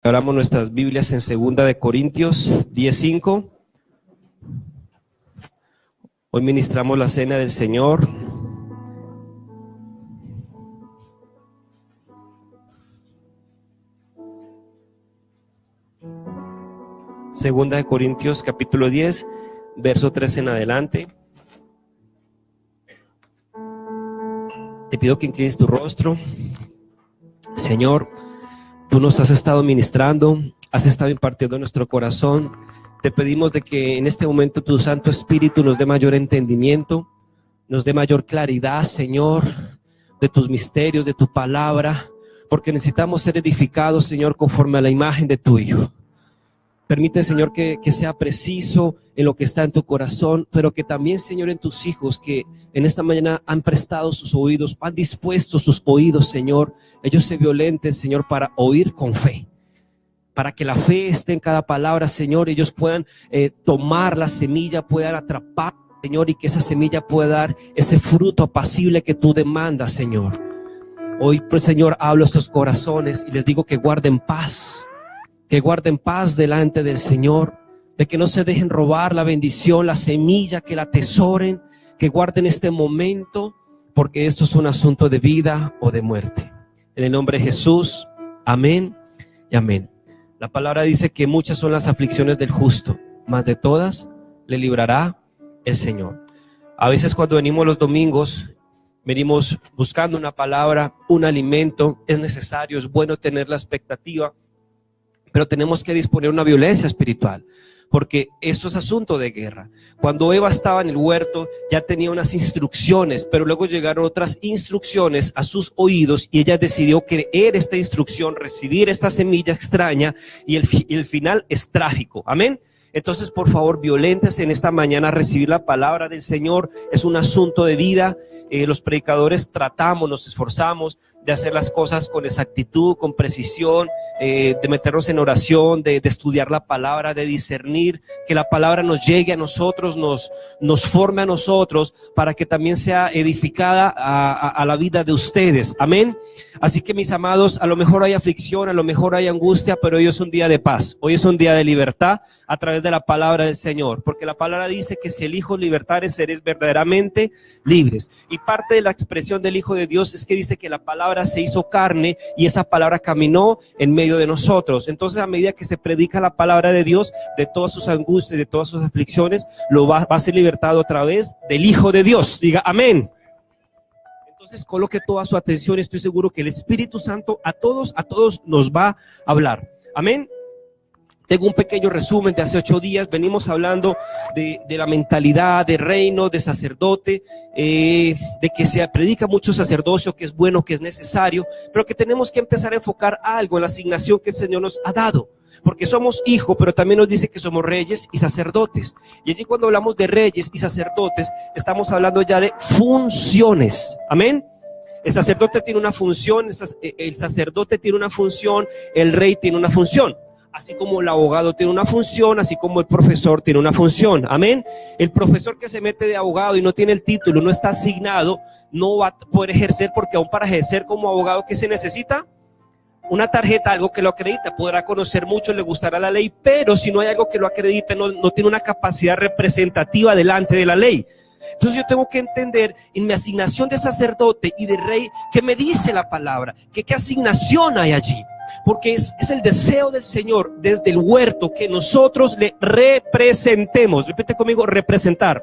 Abramos nuestras Biblias en 2 Corintios 10:5. Hoy ministramos la cena del Señor. Segunda de Corintios capítulo 10, verso 3 en adelante. Te pido que inclines tu rostro. Señor, tú nos has estado ministrando, has estado impartiendo en nuestro corazón. Te pedimos de que en este momento tu Santo Espíritu nos dé mayor entendimiento, nos dé mayor claridad, Señor, de tus misterios, de tu palabra, porque necesitamos ser edificados, Señor, conforme a la imagen de tu Hijo. Permite, Señor, que sea preciso en lo que está en tu corazón, pero que también, Señor, en tus hijos que en esta mañana han prestado sus oídos, han dispuesto sus oídos, Señor, ellos se violenten, Señor, para oír con fe, para que la fe esté en cada palabra, Señor, ellos puedan tomar la semilla, puedan atrapar, Señor, y que esa semilla pueda dar ese fruto apacible que tú demandas, Señor. Hoy, pues, Señor, hablo a estos corazones y les digo que guarden paz delante del Señor, de que no se dejen robar la bendición, la semilla, que la atesoren, que guarden este momento, porque esto es un asunto de vida o de muerte. En el nombre de Jesús, amén y amén. La palabra dice que muchas son las aflicciones del justo, mas de todas le librará el Señor. A veces cuando venimos los domingos, venimos buscando una palabra, un alimento, es necesario, es bueno tener la expectativa, pero tenemos que disponer una violencia espiritual, porque esto es asunto de guerra. Cuando Eva estaba en el huerto, ya tenía unas instrucciones, pero luego llegaron otras instrucciones a sus oídos y ella decidió creer esta instrucción, recibir esta semilla extraña, y el final es trágico. Amén. Entonces, por favor, violentes en esta mañana a recibir la palabra del Señor. Es un asunto de vida. Los predicadores tratamos, nos esforzamos de hacer las cosas con exactitud, con precisión, de meternos en oración, de estudiar la palabra, de discernir, que la palabra nos llegue a nosotros, nos forme a nosotros, para que también sea edificada a la vida de ustedes. Amén. Así que, mis amados, a lo mejor hay aflicción, a lo mejor hay angustia, pero hoy es un día de paz, hoy es un día de libertad a través de la palabra del Señor, porque la palabra dice que si el Hijo libertares, seréis verdaderamente libres. Y parte de la expresión del Hijo de Dios es que dice que la palabra se hizo carne y esa palabra caminó en medio de nosotros. Entonces, a medida que se predica la palabra de Dios, de todas sus angustias, de todas sus aflicciones, va a ser libertado a través del Hijo de Dios. Diga amén. Entonces, coloque toda su atención. Estoy seguro que el Espíritu Santo a todos nos va a hablar. Amén. Tengo un pequeño resumen de hace 8 días. Venimos hablando de la mentalidad de reino, de sacerdote, de que se predica mucho sacerdocio, que es bueno, que es necesario, pero que tenemos que empezar a enfocar algo en la asignación que el Señor nos ha dado. Porque somos hijos, pero también nos dice que somos reyes y sacerdotes. Y allí, cuando hablamos de reyes y sacerdotes, estamos hablando ya de funciones. Amén. El sacerdote tiene una función, el sacerdote tiene una función, el rey tiene una función. Así como el abogado tiene una función, así como el profesor tiene una función. Amén. El profesor que se mete de abogado y no tiene el título, no está asignado, no va a poder ejercer, porque aún para ejercer como abogado, ¿qué se necesita? Una tarjeta, algo que lo acredita. Podrá conocer mucho, le gustará la ley, pero si no hay algo que lo acredite, no tiene una capacidad representativa delante de la ley. Entonces, yo tengo que entender en mi asignación de sacerdote y de rey, ¿qué me dice la palabra? ¿Qué asignación hay allí? Porque es el deseo del Señor desde el huerto que nosotros le representemos. Repite conmigo, representar.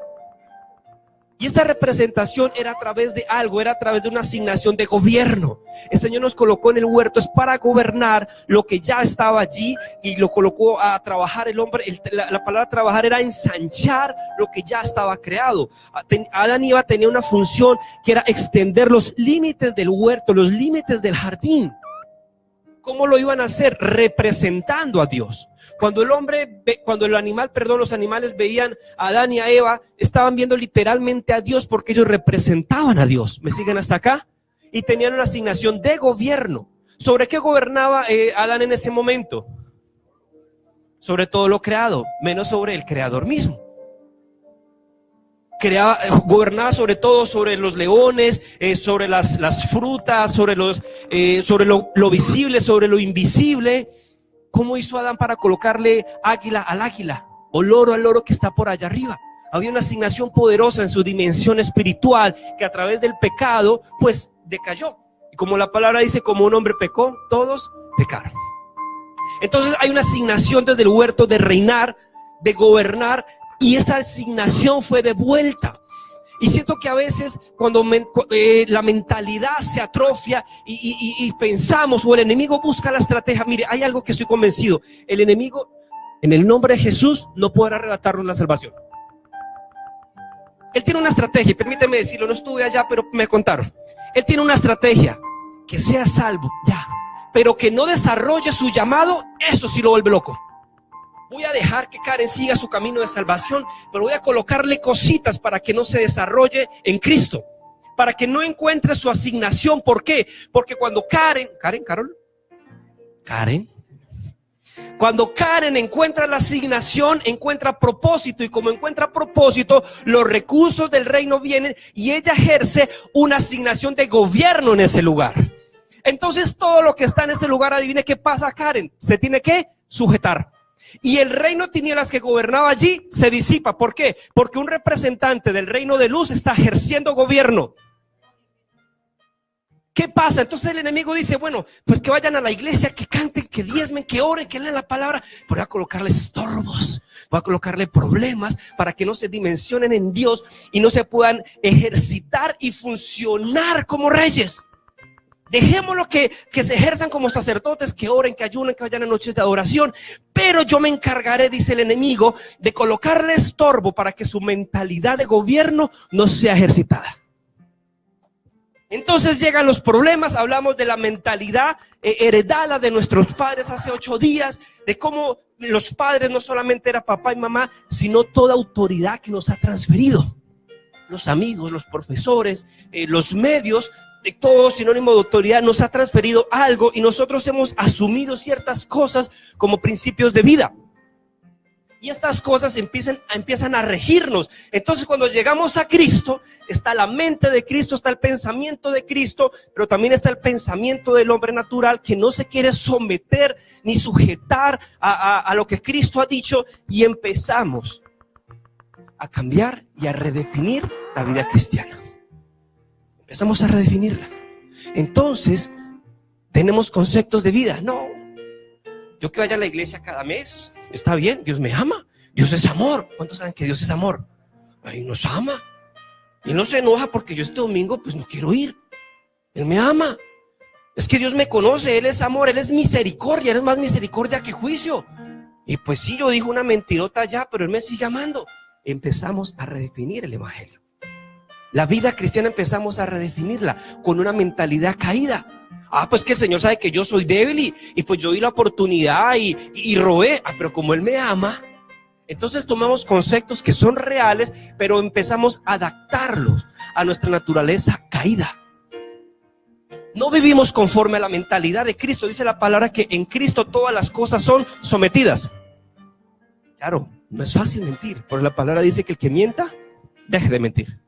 Y esta representación era a través de algo, era a través de una asignación de gobierno. El Señor nos colocó en el huerto es para gobernar lo que ya estaba allí, y lo colocó a trabajar el hombre. La palabra trabajar era ensanchar lo que ya estaba creado. Adán y Eva tenían una función que era extender los límites del huerto, los límites del jardín. ¿Cómo lo iban a hacer? Representando a Dios. Cuando los animales veían a Adán y a Eva, estaban viendo literalmente a Dios, porque ellos representaban a Dios. ¿Me siguen hasta acá? Y tenían una asignación de gobierno. ¿Sobre qué gobernaba Adán en ese momento? Sobre todo lo creado, menos sobre el creador mismo. Gobernaba sobre todo sobre los leones, sobre las frutas, sobre lo visible, sobre lo invisible. ¿Cómo hizo Adán para colocarle águila al águila o loro al loro que está por allá arriba? Había una asignación poderosa en su dimensión espiritual que a través del pecado pues decayó. Y como la palabra dice, como un hombre pecó, todos pecaron. Entonces hay una asignación desde el huerto de reinar, de gobernar, y esa asignación fue devuelta. Y siento que a veces cuando la mentalidad se atrofia y pensamos, o el enemigo busca la estrategia. Mire, hay algo que estoy convencido: el enemigo, en el nombre de Jesús, no podrá arrebatarnos la salvación. Él tiene una estrategia, y permíteme decirlo, no estuve allá, pero me contaron. Él tiene una estrategia: que sea salvo, ya, pero que no desarrolle su llamado, eso sí lo vuelve loco. Voy a dejar que Karen siga su camino de salvación, pero voy a colocarle cositas para que no se desarrolle en Cristo, para que no encuentre su asignación. ¿Por qué? Porque cuando cuando Karen encuentra la asignación, encuentra propósito, y como encuentra propósito, los recursos del reino vienen y ella ejerce una asignación de gobierno en ese lugar. Entonces todo lo que está en ese lugar, adivine qué pasa, Karen, se tiene que sujetar. Y el reino de tinieblas que gobernaba allí se disipa. ¿Por qué? Porque un representante del reino de luz está ejerciendo gobierno. ¿Qué pasa? Entonces el enemigo dice, bueno, pues que vayan a la iglesia, que canten, que diezmen, que oren, que lean la palabra. Pero voy a colocarle estorbos, voy a colocarle problemas para que no se dimensionen en Dios y no se puedan ejercitar y funcionar como reyes. Dejémoslo que se ejerzan como sacerdotes, que oren, que ayunen, que vayan a noches de adoración. Pero yo me encargaré, dice el enemigo, de colocarle estorbo para que su mentalidad de gobierno no sea ejercitada. Entonces llegan los problemas. Hablamos de la mentalidad heredada de nuestros padres hace 8 días, de cómo los padres no solamente era papá y mamá, sino toda autoridad que nos ha transferido. Los amigos, los profesores, los medios, de todo sinónimo de autoridad nos ha transferido algo, y nosotros hemos asumido ciertas cosas como principios de vida. Y estas cosas empiezan a regirnos. Entonces cuando llegamos a Cristo, está la mente de Cristo, está el pensamiento de Cristo, pero también está el pensamiento del hombre natural que no se quiere someter ni sujetar a lo que Cristo ha dicho, y empezamos a cambiar y a redefinir la vida cristiana. Empezamos a redefinirla. Entonces tenemos conceptos de vida. No, yo que vaya a la iglesia cada mes, está bien, Dios me ama, Dios es amor. ¿Cuántos saben que Dios es amor? Él nos ama, y no se enoja porque yo este domingo pues no quiero ir. Él me ama. Es que Dios me conoce, Él es amor, Él es misericordia, Él es más misericordia que juicio. Y pues sí, yo digo una mentirota ya, pero Él me sigue amando. Empezamos a redefinir el evangelio. La vida cristiana empezamos a redefinirla con una mentalidad caída. Pues que el Señor sabe que yo soy débil y pues yo di la oportunidad y robé. Pero como Él me ama, entonces tomamos conceptos que son reales, pero empezamos a adaptarlos a nuestra naturaleza caída. No vivimos conforme a la mentalidad de Cristo. Dice la palabra que en Cristo todas las cosas son sometidas. Claro, no es fácil mentir, pero la palabra dice que el que mienta, deje de mentir.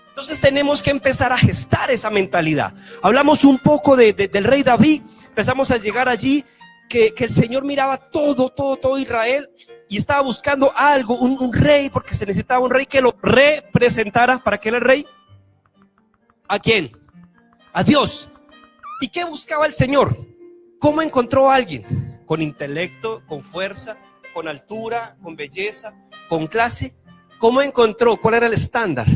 Entonces tenemos que empezar a gestar esa mentalidad. Hablamos un poco del rey David. Empezamos a llegar allí que el Señor miraba todo Israel y estaba buscando algo, un rey, porque se necesitaba un rey que lo representara. ¿Para qué era el rey? ¿A quién? A Dios. ¿Y qué buscaba el Señor? ¿Cómo encontró a alguien? Con intelecto, con fuerza, con altura, con belleza, con clase. ¿Cómo encontró? ¿Cuál era el estándar?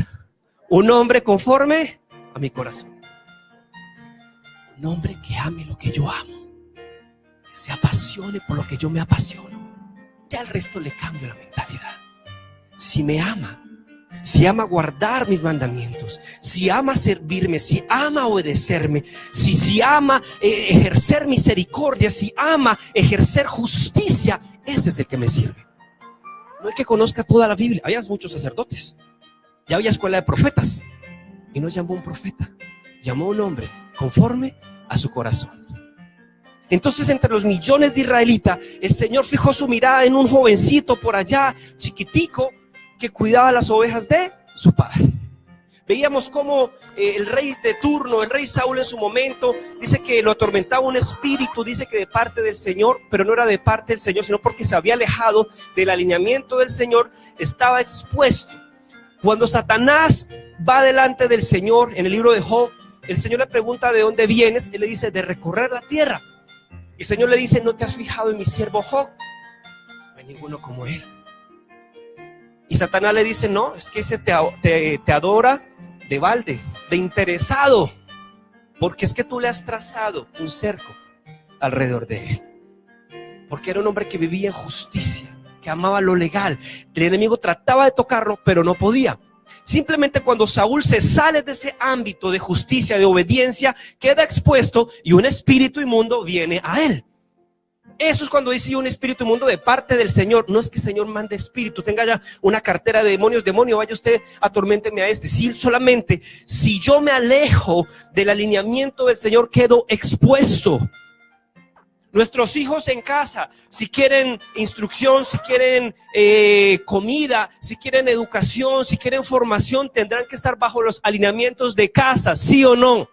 Un hombre conforme a mi corazón. Un hombre que ame lo que yo amo, que se apasione por lo que yo me apasiono. Ya el resto le cambio la mentalidad. Si me ama, si ama guardar mis mandamientos, si ama servirme, si ama obedecerme, si ama ejercer misericordia, si ama ejercer justicia, ese es el que me sirve. No el que conozca toda la Biblia. Había muchos sacerdotes, ya había escuela de profetas, y no llamó un profeta, llamó un hombre conforme a su corazón. Entonces, entre los millones de israelitas, el Señor fijó su mirada en un jovencito por allá, chiquitico, que cuidaba las ovejas de su padre. Veíamos cómo el rey de turno, el rey Saúl en su momento, dice que lo atormentaba un espíritu, dice que de parte del Señor, pero no era de parte del Señor, sino porque se había alejado del alineamiento del Señor, estaba expuesto. Cuando Satanás va delante del Señor en el libro de Job, el Señor le pregunta de dónde vienes, él le dice de recorrer la tierra. Y el Señor le dice, ¿no te has fijado en mi siervo Job? No hay ninguno como él. Y Satanás le dice, no, es que ese te adora de balde, de interesado, porque es que tú le has trazado un cerco alrededor de él. Porque era un hombre que vivía en justicia, que amaba lo legal. El enemigo trataba de tocarlo, pero no podía. Simplemente cuando Saúl se sale de ese ámbito de justicia, de obediencia, queda expuesto y un espíritu inmundo viene a él. Eso es cuando dice un espíritu inmundo de parte del Señor. No es que el Señor mande espíritu, tenga ya una cartera de demonios, demonio, vaya usted, atorménteme a este. Sí, solamente si yo me alejo del alineamiento del Señor, quedo expuesto. Nuestros hijos en casa, si quieren instrucción, si quieren comida, si quieren educación, si quieren formación, tendrán que estar bajo los alineamientos de casa, ¿sí o no?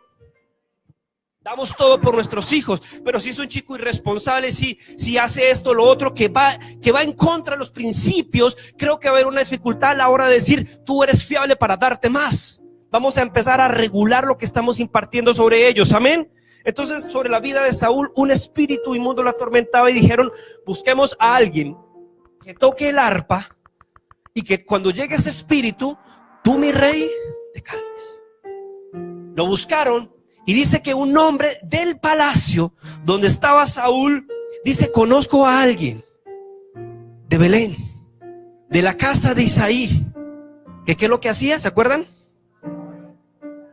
Damos todo por nuestros hijos, pero si es un chico irresponsable, si hace esto, lo otro, que va en contra de los principios, creo que va a haber una dificultad a la hora de decir, tú eres fiable para darte más. Vamos a empezar a regular lo que estamos impartiendo sobre ellos, amén. Entonces, sobre la vida de Saúl, un espíritu inmundo lo atormentaba y dijeron, busquemos a alguien que toque el arpa y que cuando llegue ese espíritu, tú, mi rey, te calmes. Lo buscaron. Y dice que un hombre del palacio donde estaba Saúl, dice, conozco a alguien de Belén, de la casa de Isaí, que ¿qué es lo que hacía? ¿Se acuerdan?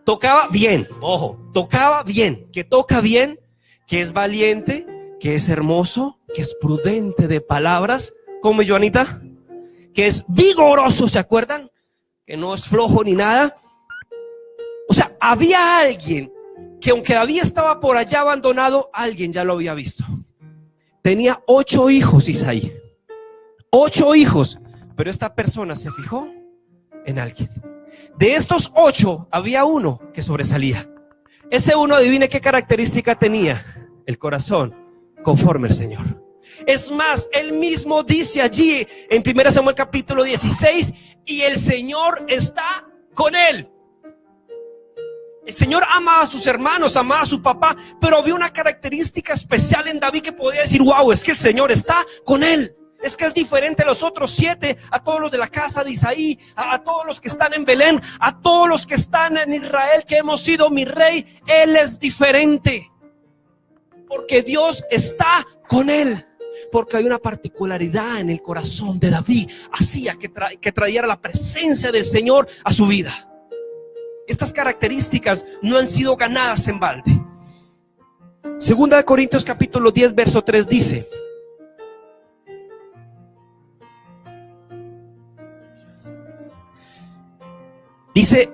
Tocaba bien, ojo, tocaba bien, que toca bien, que es valiente, que es hermoso, que es prudente de palabras, como Joanita, que es vigoroso, ¿se acuerdan? Que no es flojo ni nada. O sea, había alguien que aunque David estaba por allá abandonado, alguien ya lo había visto. Tenía 8 hijos Isaí, 8 hijos, pero esta persona se fijó en alguien. De estos 8 había uno que sobresalía. Ese uno, adivine qué característica tenía: el corazón conforme al Señor. Es más, él mismo dice allí en 1 Samuel capítulo 16, y el Señor está con él. El Señor amaba a sus hermanos, amaba a su papá, pero había una característica especial en David que podía decir, wow, es que el Señor está con él. Es que es diferente a los otros 7, a todos los de la casa de Isaí, a todos los que están en Belén, a todos los que están en Israel, que hemos sido mi rey. Él es diferente, porque Dios está con él. Porque hay una particularidad en el corazón de David, hacía que trayera la presencia del Señor a su vida. Estas características no han sido ganadas en balde. Segunda de Corintios capítulo 10 verso 3 dice: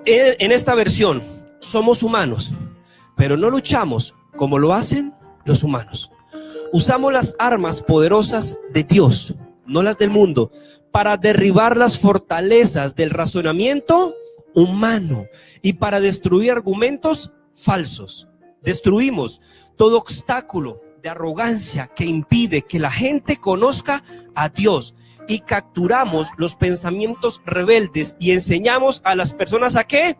en esta versión, somos humanos, pero no luchamos como lo hacen los humanos. Usamos las armas poderosas de Dios, no las del mundo, para derribar las fortalezas del razonamiento humano y para destruir argumentos falsos. Destruimos todo obstáculo de arrogancia que impide que la gente conozca a Dios, y capturamos los pensamientos rebeldes y enseñamos a las personas ¿a qué?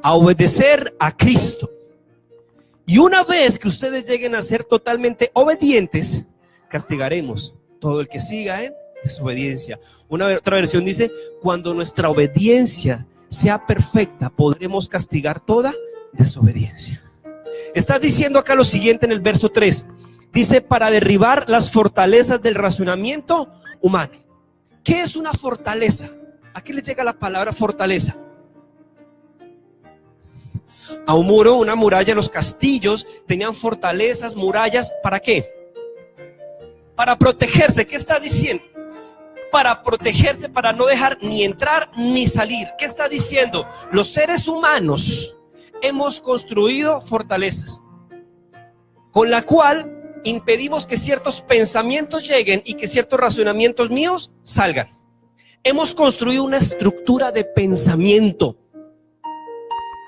A obedecer a Cristo. Y una vez que ustedes lleguen a ser totalmente obedientes, castigaremos todo el que siga en desobediencia. Otra versión dice: cuando nuestra obediencia sea perfecta, podremos castigar toda desobediencia. Está diciendo acá lo siguiente en el verso 3. Dice: para derribar las fortalezas del razonamiento humano. ¿Qué es una fortaleza? ¿A qué le llega la palabra fortaleza? A un muro, una muralla. Los castillos tenían fortalezas, murallas. ¿Para qué? Para protegerse. ¿Qué está diciendo? Para protegerse, para no dejar ni entrar ni salir. ¿Qué está diciendo? Los seres humanos hemos construido fortalezas con la cual impedimos que ciertos pensamientos lleguen y que ciertos razonamientos míos salgan. Hemos construido una estructura de pensamiento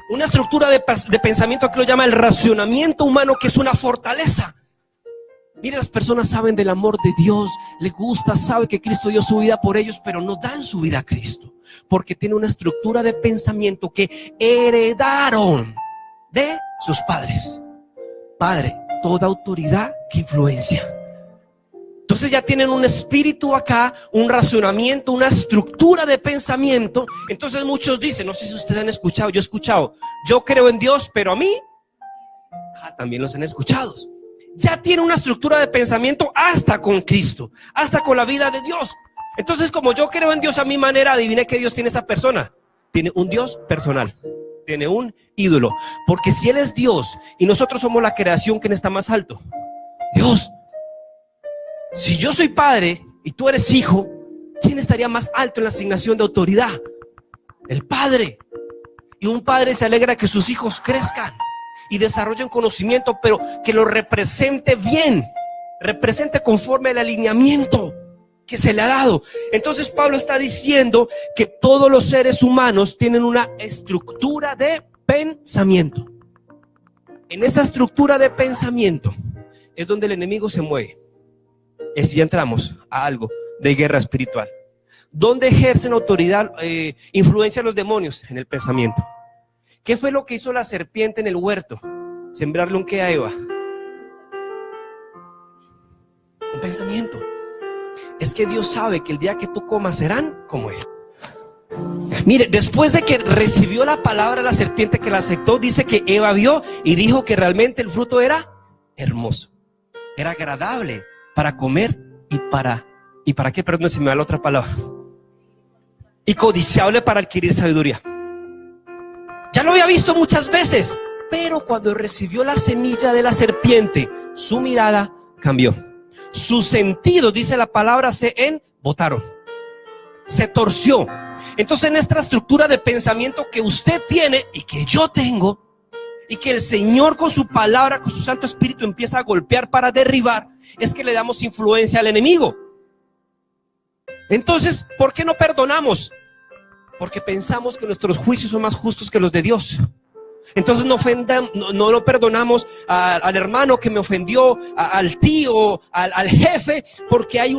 Una estructura de pensamiento que lo llama el racionamiento humano, que es una fortaleza. Mire, las personas saben del amor de Dios, les gusta, sabe que Cristo dio su vida por ellos, pero no dan su vida a Cristo, porque tiene una estructura de pensamiento que heredaron de sus padres. Padre, toda autoridad que influencia. Entonces ya tienen un espíritu acá, un racionamiento, una estructura de pensamiento. Entonces muchos dicen, no sé si ustedes han escuchado, yo he escuchado, yo creo en Dios, pero a mí, también los han escuchado. Ya tiene una estructura de pensamiento hasta con Cristo, hasta con la vida de Dios. Entonces, como yo creo en Dios a mi manera, adivine qué Dios tiene esa persona. Tiene un Dios personal, tiene un ídolo. Porque si Él es Dios y nosotros somos la creación, ¿quién está más alto? Dios. Si yo soy padre y tú eres hijo, ¿quién estaría más alto en la asignación de autoridad? El padre. Y un padre se alegra que sus hijos crezcan y desarrollen conocimiento, pero que lo represente bien, represente conforme al alineamiento que se le ha dado. Entonces Pablo está diciendo que todos los seres humanos tienen una estructura de pensamiento. En esa estructura de pensamiento es donde el enemigo se mueve. Es si ya entramos a algo de guerra espiritual. ¿Dónde ejercen autoridad, influencia los demonios? En el pensamiento. ¿Qué fue lo que hizo la serpiente en el huerto? Sembrarle un qué a Eva. Un pensamiento. Es que Dios sabe que el día que tú comas serán como Él. Mire, después de que recibió la palabra de la serpiente, que la aceptó, dice que Eva vio y dijo que realmente el fruto era hermoso, era agradable para comer y para qué, perdón, se me va la otra palabra, y codiciable para adquirir sabiduría. Ya lo había visto muchas veces, pero cuando recibió la semilla de la serpiente, su mirada cambió. Sus sentidos, dice la palabra, se embotaron, se torció. Entonces, en esta estructura de pensamiento que usted tiene y que yo tengo, y que el Señor con su palabra, con su Santo Espíritu empieza a golpear para derribar, es que le damos influencia al enemigo. Entonces, ¿por qué no perdonamos? Porque pensamos que nuestros juicios son más justos que los de Dios. Entonces no perdonamos al hermano que me ofendió, al tío, al jefe, porque hay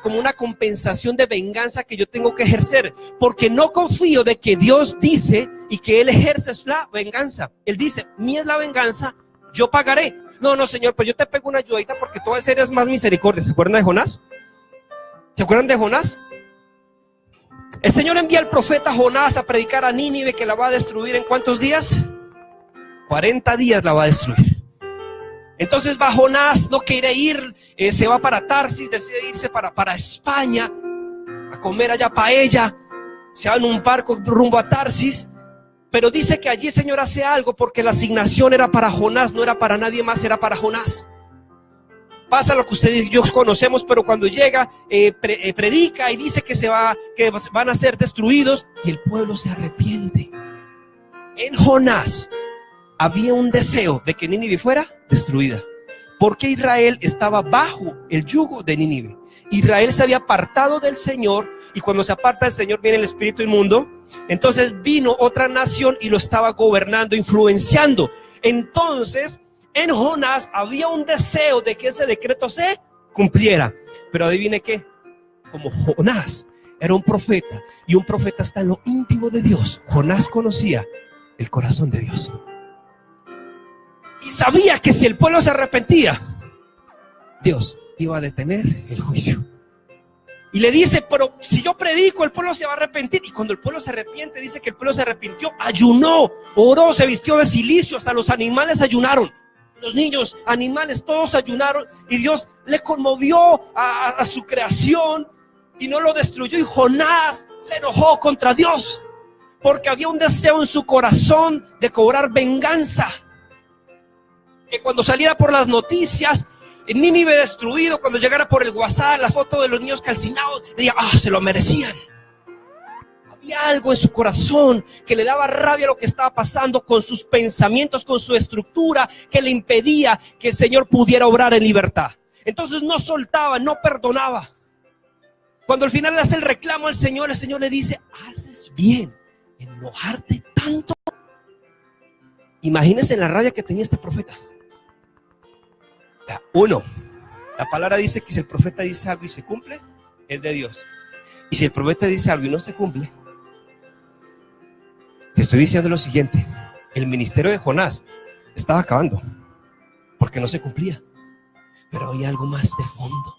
como una compensación de venganza que yo tengo que ejercer, porque no confío de que Dios dice y que Él ejerce la venganza. Él dice, mía es la venganza, yo pagaré. No, Señor, pero yo te pego una ayudita porque tú eres más misericordia. ¿Se acuerdan de Jonás? ¿Se acuerdan de Jonás? El Señor envía al profeta Jonás a predicar a Nínive, que la va a destruir en ¿cuántos días? 40 días la va a destruir. Entonces va Jonás, no quiere ir, se va para Tarsis, decide irse para España a comer allá paella. Se va en un barco rumbo a Tarsis, pero dice que allí el Señor hace algo porque la asignación era para Jonás, no era para nadie más, era para Jonás. Pasa lo que ustedes y yo conocemos, pero cuando llega, predica y dice que van a ser destruidos y el pueblo se arrepiente. En Jonás había un deseo de que Nínive fuera destruida, porque Israel estaba bajo el yugo de Nínive. Israel se había apartado del Señor, y cuando se aparta del Señor viene el espíritu inmundo. Entonces vino otra nación y lo estaba gobernando, influenciando. Entonces en Jonás había un deseo de que ese decreto se cumpliera. Pero adivine qué, como Jonás era un profeta, y un profeta está en lo íntimo de Dios, Jonás conocía el corazón de Dios y sabía que si el pueblo se arrepentía, Dios iba a detener el juicio. Y le dice, pero si yo predico, el pueblo se va a arrepentir. Y cuando el pueblo se arrepiente, dice que el pueblo se arrepintió, ayunó, oró, se vistió de cilicio, hasta los animales ayunaron. Los niños, animales, todos ayunaron. Y Dios le conmovió a su creación y no lo destruyó. Y Jonás se enojó contra Dios porque había un deseo en su corazón de cobrar venganza. Que cuando saliera por las noticias, Nínive destruido, cuando llegara por el WhatsApp la foto de los niños calcinados, diría, se lo merecían. Había algo en su corazón que le daba rabia a lo que estaba pasando con sus pensamientos, con su estructura, que le impedía que el Señor pudiera obrar en libertad. Entonces no soltaba, no perdonaba. Cuando al final le hace el reclamo al Señor, el Señor le dice, haces bien en enojarte tanto. Imagínense la rabia que tenía este profeta. Uno, la palabra dice que si el profeta dice algo y se cumple, es de Dios. Y si el profeta dice algo y no se cumple, te estoy diciendo lo siguiente: el ministerio de Jonás estaba acabando porque no se cumplía. Pero había algo más de fondo,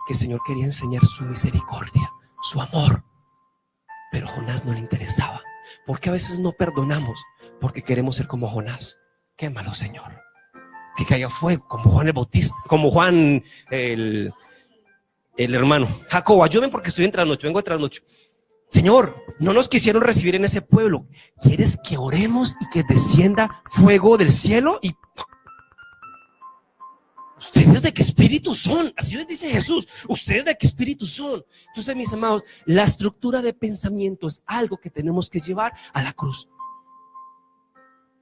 que el Señor quería enseñar su misericordia, su amor. Pero a Jonás no le interesaba. Porque a veces no perdonamos porque queremos ser como Jonás. Quémalo, Señor, que caiga fuego, como Juan el Bautista, como Juan el hermano Jacob. Ayúdenme porque estoy en trasnocho, vengo de trasnocho. Señor, no nos quisieron recibir en ese pueblo. ¿Quieres que oremos y que descienda fuego del cielo? Y ¿ustedes de qué espíritu son? Así les dice Jesús. ¿Ustedes de qué espíritu son? Entonces, mis amados, la estructura de pensamiento es algo que tenemos que llevar a la cruz.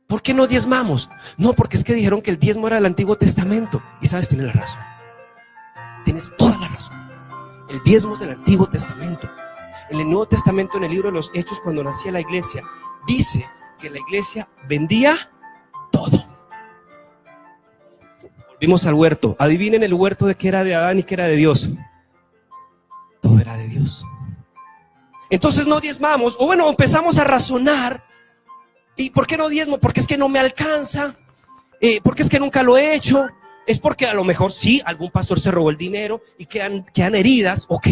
¿Por qué no diezmamos? No, porque es que dijeron que el diezmo era del Antiguo Testamento. Y sabes, tienes la razón. Tienes toda la razón. El diezmo es del Antiguo Testamento. En el Nuevo Testamento, en el libro de los Hechos, cuando nacía la iglesia, dice que la iglesia vendía todo. Volvimos al huerto. Adivinen el huerto de que era de Adán y que era de Dios. Todo era de Dios. Entonces no diezmamos, o bueno, empezamos a razonar. ¿Y por qué no diezmo? Porque es que no me alcanza, porque es que nunca lo he hecho, es porque a lo mejor sí, algún pastor se robó el dinero y quedan heridas, ok.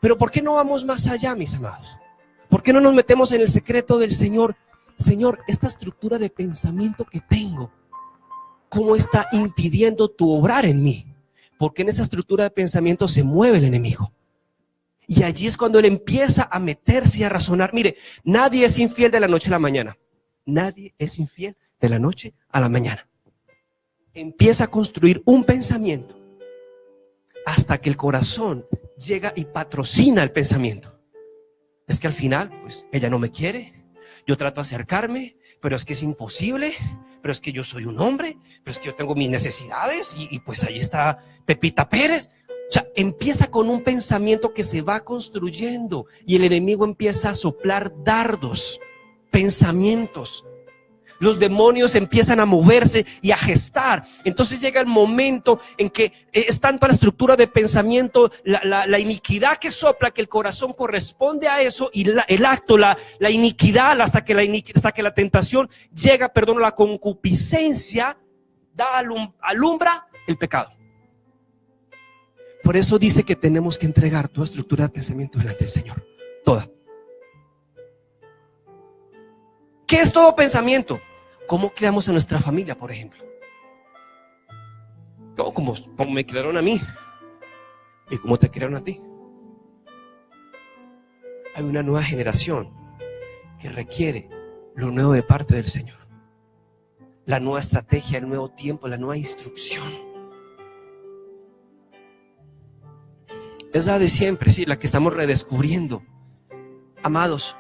Pero ¿por qué no vamos más allá, mis amados? ¿Por qué no nos metemos en el secreto del Señor? Señor, esta estructura de pensamiento que tengo, ¿cómo está impidiendo tu obrar en mí? Porque en esa estructura de pensamiento se mueve el enemigo. Y allí es cuando él empieza a meterse y a razonar. Mire, nadie es infiel de la noche a la mañana. Nadie es infiel de la noche a la mañana. Empieza a construir un pensamiento hasta que el corazón llega y patrocina el pensamiento. Es que al final, pues, ella no me quiere. Yo trato de acercarme, pero es que es imposible. Pero es que yo soy un hombre. Pero es que yo tengo mis necesidades. Y pues ahí está Pepita Pérez. O sea, empieza con un pensamiento que se va construyendo y el enemigo empieza a soplar dardos, pensamientos. Los demonios empiezan a moverse y a gestar. Entonces llega el momento en que es tanto la estructura de pensamiento, la iniquidad que sopla, que el corazón corresponde a eso, y el acto, la iniquidad, hasta que la tentación llega, la concupiscencia alumbra el pecado. Por eso dice que tenemos que entregar toda estructura de pensamiento delante del Señor. Toda. ¿Qué es todo pensamiento? ¿Cómo creamos a nuestra familia, por ejemplo? No, como me crearon a mí y como te crearon a ti. Hay una nueva generación que requiere lo nuevo de parte del Señor. La nueva estrategia, el nuevo tiempo, la nueva instrucción. Es la de siempre, sí, la que estamos redescubriendo. Amados,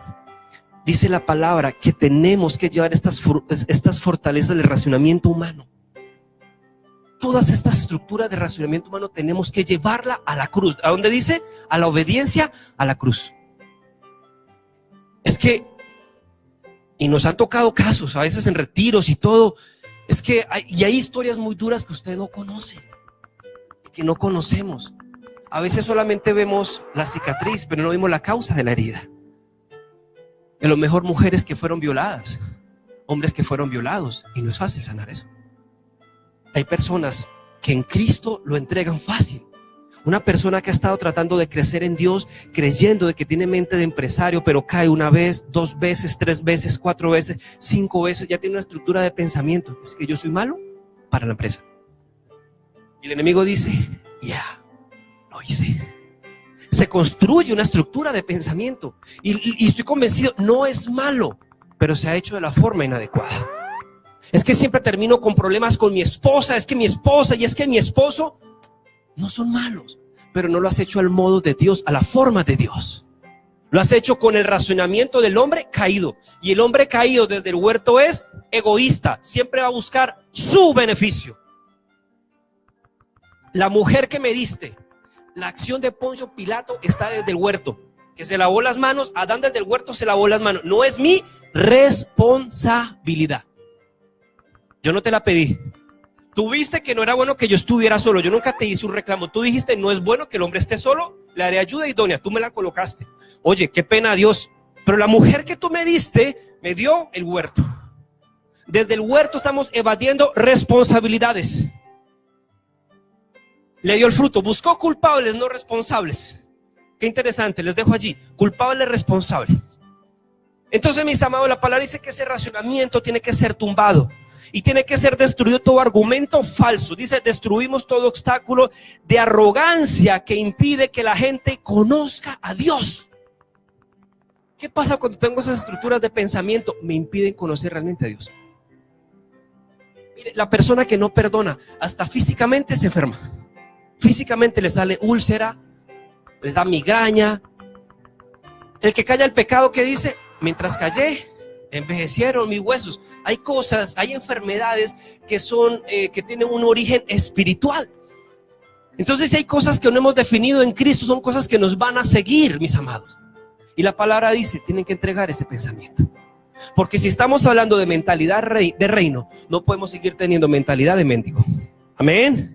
dice la palabra que tenemos que llevar estas fortalezas del racionamiento humano. Todas estas estructuras de racionamiento humano tenemos que llevarla a la cruz. ¿A dónde dice? A la obediencia, a la cruz. Es que, y nos han tocado casos, a veces en retiros y todo, es que hay historias muy duras que usted no conoce, que no conocemos. A veces solamente vemos la cicatriz, pero no vemos la causa de la herida. A lo mejor mujeres que fueron violadas, hombres que fueron violados, y no es fácil sanar eso. Hay personas que en Cristo lo entregan fácil. Una persona que ha estado tratando de crecer en Dios, creyendo de que tiene mente de empresario, pero cae una vez, 2 veces, 3 veces, 4 veces, 5 veces, ya tiene una estructura de pensamiento. Es que yo soy malo para la empresa. Y el enemigo dice, lo hice. Se construye una estructura de pensamiento y estoy convencido, no es malo, pero se ha hecho de la forma inadecuada. Es que siempre termino con problemas con mi esposa, es que mi esposa y es que mi esposo. No son malos, pero no lo has hecho al modo de Dios, a la forma de Dios. Lo has hecho con el razonamiento del hombre caído, y el hombre caído desde el huerto es egoísta, siempre va a buscar su beneficio. La mujer que me diste, la acción de Poncio Pilato está desde el huerto, que se lavó las manos. Adán desde el huerto se lavó las manos. No es mi responsabilidad. Yo no te la pedí. Tú viste que no era bueno que yo estuviera solo. Yo nunca te hice un reclamo. Tú dijiste, no es bueno que el hombre esté solo, le haré ayuda idónea. Tú me la colocaste. Oye, qué pena, Dios. Pero la mujer que tú me diste, me dio el huerto. Desde el huerto estamos evadiendo responsabilidades. Le dio el fruto. Buscó culpables, no responsables. Qué interesante, les dejo allí. Culpables, responsables. Entonces, mis amados, la palabra dice que ese racionamiento tiene que ser tumbado. Y tiene que ser destruido todo argumento falso. Dice, destruimos todo obstáculo de arrogancia que impide que la gente conozca a Dios. ¿Qué pasa cuando tengo esas estructuras de pensamiento? Me impiden conocer realmente a Dios. Mire, la persona que no perdona, hasta físicamente se enferma. Físicamente le sale úlcera, les da migraña. El que calla el pecado, ¿qué dice? Mientras callé, envejecieron mis huesos. Hay cosas, hay enfermedades que son, que tienen un origen espiritual. Entonces, si hay cosas que no hemos definido en Cristo, son cosas que nos van a seguir, mis amados. Y la palabra dice, tienen que entregar ese pensamiento. Porque si estamos hablando de mentalidad de reino, no podemos seguir teniendo mentalidad de mendigo. Amén.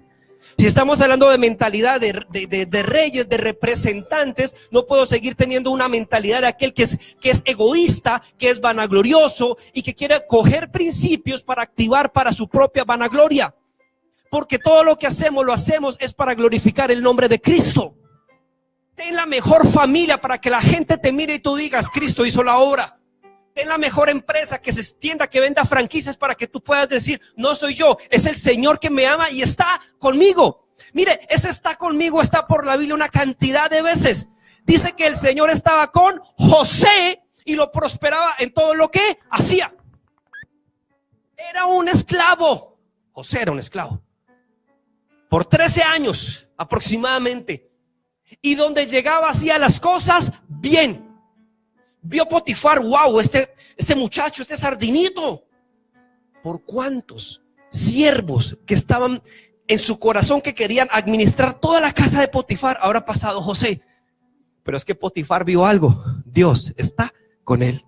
Si estamos hablando de mentalidad de reyes, de representantes, no puedo seguir teniendo una mentalidad de aquel que es egoísta, que es vanaglorioso y que quiere coger principios para activar para su propia vanagloria. Porque todo lo que hacemos, lo hacemos es para glorificar el nombre de Cristo. Ten la mejor familia para que la gente te mire y tú digas, Cristo hizo la obra. Ten la mejor empresa que se extienda, que venda franquicias para que tú puedas decir, no soy yo, es el Señor que me ama y está conmigo. Mire, ese está conmigo está por la Biblia una cantidad de veces. Dice que el Señor estaba con José y lo prosperaba en todo lo que hacía. Era un esclavo. José era un esclavo. Por 13 años aproximadamente. Y donde llegaba hacía las cosas bien. Vio Potifar, wow, este muchacho, este sardinito. ¿Por cuántos siervos que estaban en su corazón que querían administrar toda la casa de Potifar ahora pasado José? Pero es que Potifar vio algo. Dios está con él.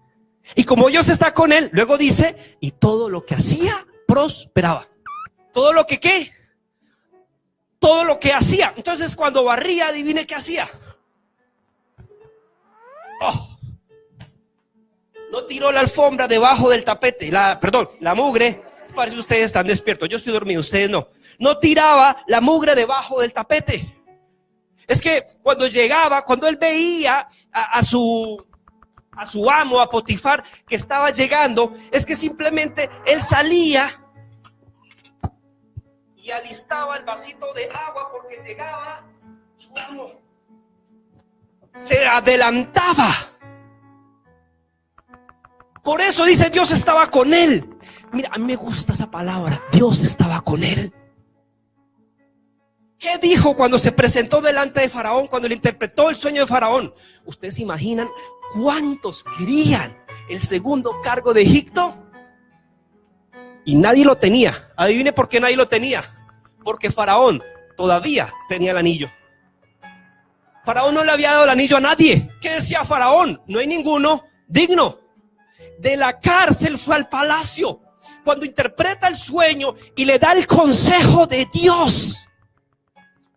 Y como Dios está con él, luego dice, y todo lo que hacía prosperaba. Todo lo que ¿qué? Todo lo que hacía. Entonces cuando barría, adivine qué hacía. No tiró la alfombra debajo del tapete, la mugre. Parece que ustedes están despiertos, yo estoy dormido, ustedes no. No tiraba la mugre debajo del tapete. Es que cuando llegaba, cuando él veía a su amo, a Potifar, que estaba llegando, es que simplemente él salía y alistaba el vasito de agua porque llegaba su amo. Se adelantaba. Por eso dice Dios estaba con él. Mira, a mí me gusta esa palabra. Dios estaba con él. ¿Qué dijo cuando se presentó delante de Faraón? Cuando le interpretó el sueño de Faraón. ¿Ustedes se imaginan cuántos querían el segundo cargo de Egipto? Y nadie lo tenía. Adivine por qué nadie lo tenía. Porque Faraón todavía tenía el anillo. Faraón no le había dado el anillo a nadie. ¿Qué decía Faraón? No hay ninguno digno. De la cárcel fue al palacio. Cuando interpreta el sueño y le da el consejo de Dios,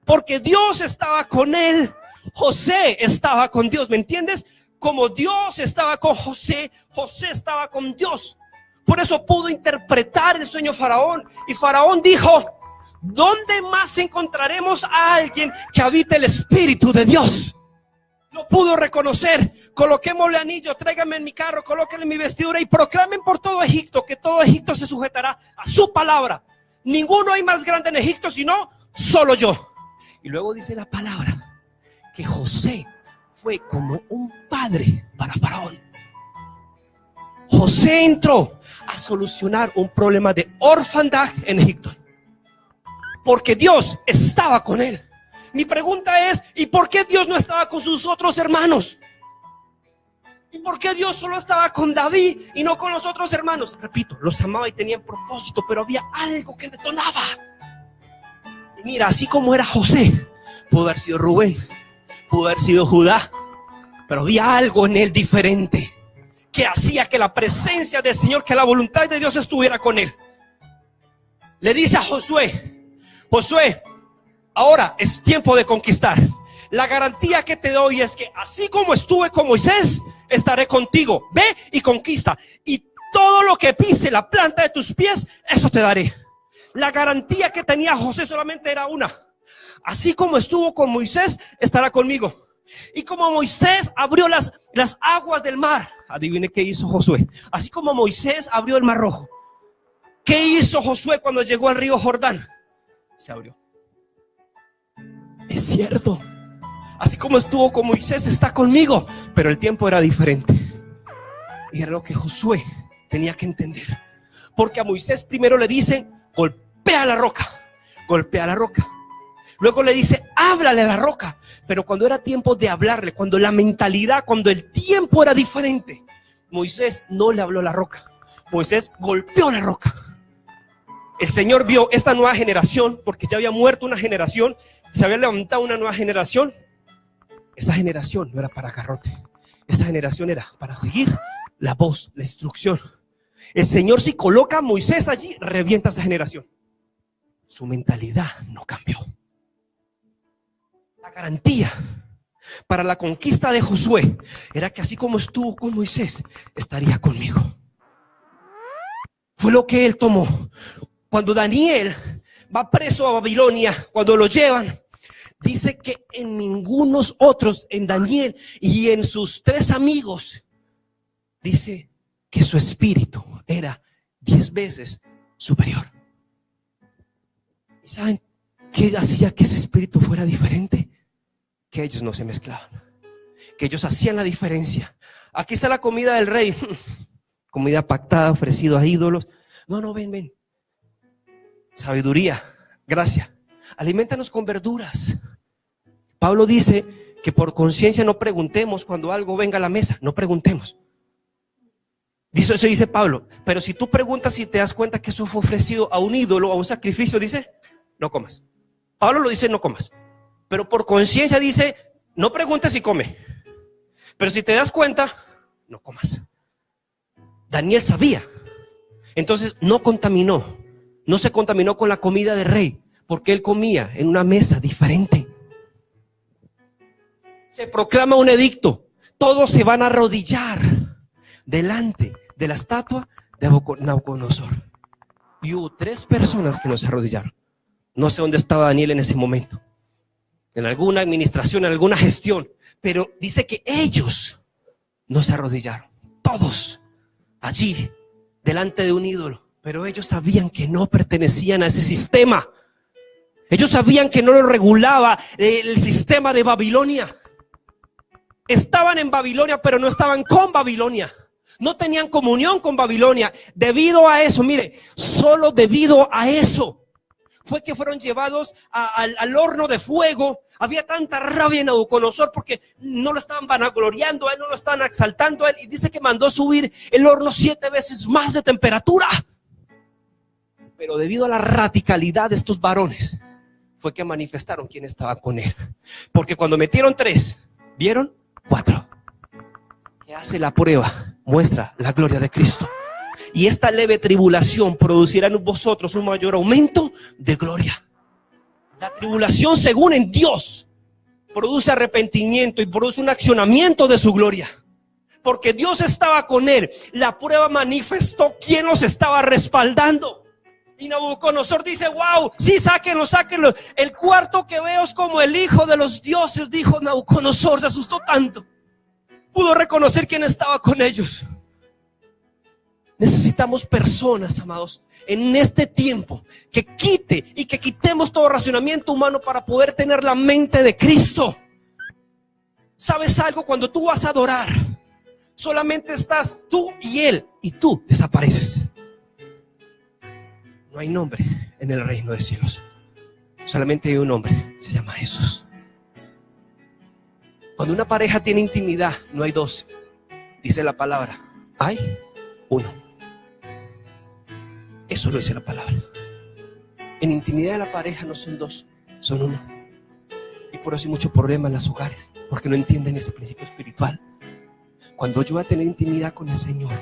porque Dios estaba con él. José estaba con Dios, ¿me entiendes? Como Dios estaba con José, José estaba con Dios. Por eso pudo interpretar el sueño de Faraón. Y Faraón dijo, ¿dónde más encontraremos a alguien que habite el Espíritu de Dios? Lo pudo reconocer. Coloquémosle anillo, tráiganme en mi carro, colóquenle mi vestidura y proclamen por todo Egipto que todo Egipto se sujetará a su palabra. Ninguno hay más grande en Egipto sino solo yo. Y luego dice la palabra que José fue como un padre para Faraón. José entró a solucionar un problema de orfandad en Egipto, porque Dios estaba con él. Mi pregunta es, ¿y por qué Dios no estaba con sus otros hermanos? ¿Y por qué Dios solo estaba con David y no con los otros hermanos? Repito, los amaba y tenían propósito, pero había algo que detonaba. Y mira, así como era José, pudo haber sido Rubén, pudo haber sido Judá, pero había algo en él diferente que hacía que la presencia del Señor, que la voluntad de Dios estuviera con él. le dice a Josué: Josué, ahora es tiempo de conquistar. La garantía que te doy es que así como estuve con Moisés, estaré contigo. Ve y conquista, y todo lo que pise la planta de tus pies, eso te daré. La garantía que tenía José solamente era una: así como estuvo con Moisés, estará conmigo. Y como Moisés abrió las aguas del mar, adivine qué hizo Josué. Así como Moisés abrió el mar rojo, ¿qué hizo Josué cuando llegó al río Jordán? Se abrió. Es cierto, así como estuvo con Moisés, está conmigo. Pero el tiempo era diferente, y era lo que Josué tenía que entender. Porque a Moisés primero le dicen: golpea la roca, golpea la roca. Luego le dice: háblale a la roca. Pero cuando era tiempo de hablarle, cuando la mentalidad, cuando el tiempo era diferente, Moisés no le habló a la roca, Moisés golpeó la roca. El Señor vio esta nueva generación, porque ya había muerto una generación, se había levantado una nueva generación. Esa generación no era para garrote, esa generación era para seguir la voz, la instrucción. El Señor, si coloca a Moisés allí, revienta esa generación. Su mentalidad no cambió. La garantía para la conquista de Josué era que así como estuvo con Moisés, estaría conmigo. Fue lo que él tomó. Cuando Daniel va preso a Babilonia, cuando lo llevan, dice que en ningunos otros, en Daniel y en sus 3 amigos, dice que su espíritu era 10 veces superior. ¿Y saben qué hacía que ese espíritu fuera diferente? Que ellos no se mezclaban, que ellos hacían la diferencia. Aquí está la comida del rey, comida pactada, ofrecido a ídolos. No, ven. Sabiduría, gracia. Alimentanos con verduras. Pablo dice que por conciencia no preguntemos cuando algo venga a la mesa, no preguntemos. Eso dice Pablo. Pero si tú preguntas y te das cuenta que eso fue ofrecido a un ídolo, a un sacrificio, dice: no comas. Pablo lo dice: no comas. Pero por conciencia dice: no preguntes y come. Pero si te das cuenta, no comas. Daniel sabía. Entonces no contaminó. No se contaminó con la comida del rey, porque él comía en una mesa diferente. Se proclama un edicto: todos se van a arrodillar delante de la estatua de Nabucodonosor. Y hubo 3 personas que no se arrodillaron. No sé dónde estaba Daniel en ese momento, en alguna administración, en alguna gestión, pero dice que ellos no se arrodillaron. Todos allí delante de un ídolo. Pero ellos sabían que no pertenecían a ese sistema. Ellos sabían que no lo regulaba el sistema de Babilonia. Estaban en Babilonia, pero no estaban con Babilonia. No tenían comunión con Babilonia. Debido a eso, mire, solo debido a eso fue que fueron llevados al horno de fuego. Había tanta rabia en Nabucodonosor porque no lo estaban vanagloriando a él, no lo estaban exaltando a él. Y dice que mandó subir el horno 7 veces más de temperatura. Pero debido a la radicalidad de estos varones, fue que manifestaron quién estaba con él. Porque cuando metieron 3, vieron 4. Que hace la prueba, muestra la gloria de Cristo. Y esta leve tribulación producirá en vosotros un mayor aumento de gloria. La tribulación, según en Dios, produce arrepentimiento y produce un accionamiento de su gloria. Porque Dios estaba con él. La prueba manifestó quién los estaba respaldando. Y Nabucodonosor dice: wow, sí, sáquenlo. El cuarto que veo es como el hijo de los dioses, dijo Nabucodonosor. Se asustó tanto. Pudo reconocer quién estaba con ellos. Necesitamos personas, amados, en este tiempo que quitemos todo racionamiento humano para poder tener la mente de Cristo. ¿Sabes algo? Cuando tú vas a adorar, solamente estás tú y Él, y tú desapareces. No hay nombre en el reino de cielos. Solamente hay un nombre, se llama Jesús. Cuando una pareja tiene intimidad, no hay 2. Dice la palabra, hay 1. Eso lo dice la palabra. En intimidad de la pareja no son 2, son 1. Y por eso hay mucho problema en los hogares, porque no entienden ese principio espiritual. Cuando yo voy a tener intimidad con el Señor,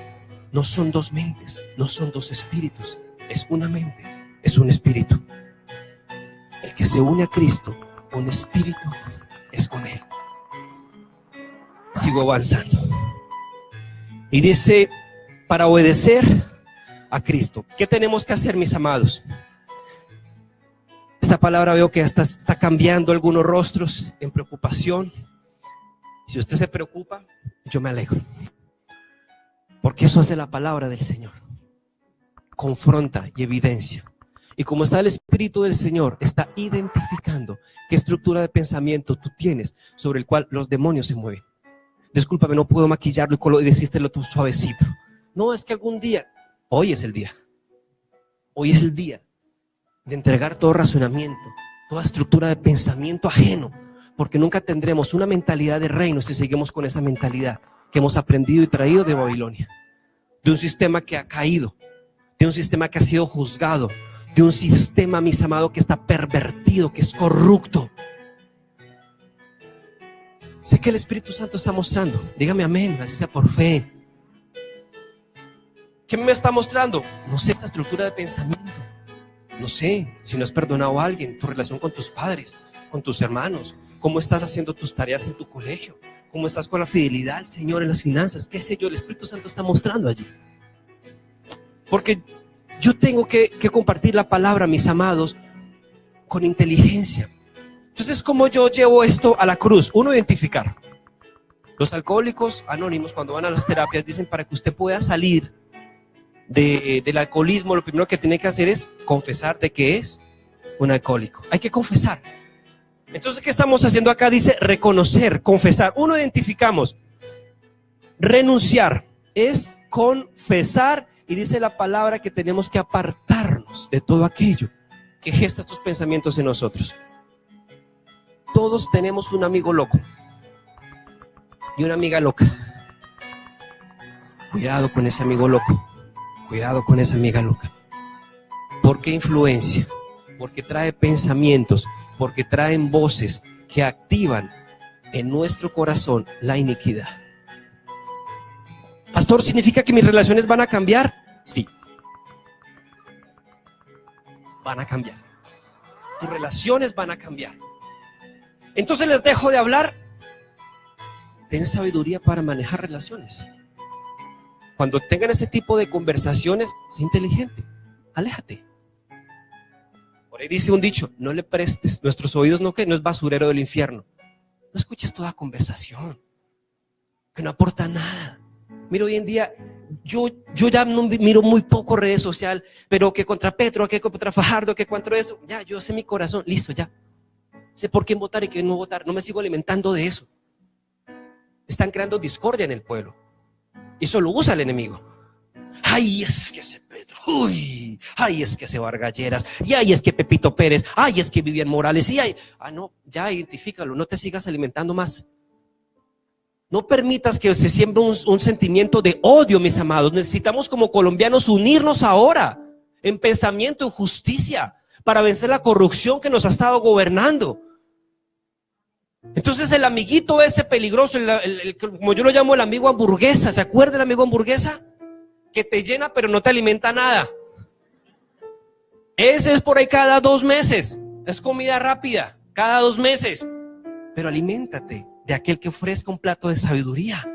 no son 2 mentes, no son 2 espíritus. Es una mente, es un espíritu. El que se une a Cristo, un espíritu es con Él. Sigo avanzando. Y dice, para obedecer a Cristo, ¿qué tenemos que hacer, mis amados? Esta palabra veo que está cambiando algunos rostros en preocupación. Si usted se preocupa, yo me alegro, porque eso hace la palabra del Señor. Confronta y evidencia. Y como está el Espíritu del Señor, está identificando qué estructura de pensamiento tú tienes sobre el cual los demonios se mueven. Discúlpame, no puedo maquillarlo y decírtelo tú suavecito. No, es que algún día, hoy es el día. Hoy es el día de entregar todo razonamiento, toda estructura de pensamiento ajeno, porque nunca tendremos una mentalidad de reino si seguimos con esa mentalidad que hemos aprendido y traído de Babilonia, de un sistema que ha caído, de un sistema que ha sido juzgado, de un sistema, mis amados, que está pervertido, que es corrupto. Sé que el Espíritu Santo está mostrando, dígame amén, así sea por fe. ¿Qué me está mostrando? No sé, esa estructura de pensamiento. No sé, si no has perdonado a alguien, tu relación con tus padres, con tus hermanos, cómo estás haciendo tus tareas en tu colegio, cómo estás con la fidelidad al Señor en las finanzas, qué sé yo, el Espíritu Santo está mostrando allí. Porque yo tengo que compartir la palabra, mis amados, con inteligencia. Entonces, ¿cómo yo llevo esto a la cruz? Uno, identificar. Los alcohólicos anónimos, cuando van a las terapias, dicen, para que usted pueda salir del alcoholismo, lo primero que tiene que hacer es confesar de que es un alcohólico. Hay que confesar. Entonces, ¿qué estamos haciendo acá? Dice reconocer, confesar. Uno, identificamos. Renunciar es confesar, y dice la palabra que tenemos que apartarnos de todo aquello que gesta estos pensamientos en nosotros. Todos tenemos un amigo loco y una amiga loca. Cuidado con ese amigo loco. Cuidado con esa amiga loca. ¿Por qué influencia? Porque trae pensamientos, porque traen voces que activan en nuestro corazón la iniquidad. Pastor, ¿significa que mis relaciones van a cambiar? Sí. Van a cambiar. Tus relaciones van a cambiar. Entonces les dejo de hablar. Ten sabiduría para manejar relaciones. Cuando tengan ese tipo de conversaciones, sé inteligente, aléjate. Por ahí dice un dicho, no le prestes, nuestros oídos no es basurero del infierno. No escuches toda conversación que no aporta nada. Mira, hoy en día yo ya no miro muy poco redes sociales, pero que contra Petro, que contra Fajardo, que contra eso, ya yo sé mi corazón, listo, ya. Sé por quién votar y quién no votar, no me sigo alimentando de eso. Están creando discordia en el pueblo. Y eso lo usa el enemigo. Ay, es que ese Petro, uy, ay, es que ese Vargas Lleras, y ay, es que Pepito Pérez, ay, es que Vivian Morales, y ay, no, ya identifícalo, no te sigas alimentando más. No permitas que se siembre un sentimiento de odio, mis amados. Necesitamos como colombianos unirnos ahora en pensamiento, en justicia, para vencer la corrupción que nos ha estado gobernando. Entonces el amiguito ese peligroso, como yo lo llamo el amigo hamburguesa, ¿se acuerda del amigo hamburguesa? Que te llena pero no te alimenta nada. Ese es por ahí cada 2 meses, es comida rápida, cada 2 meses. Pero aliméntate de aquel que ofrezca un plato de sabiduría.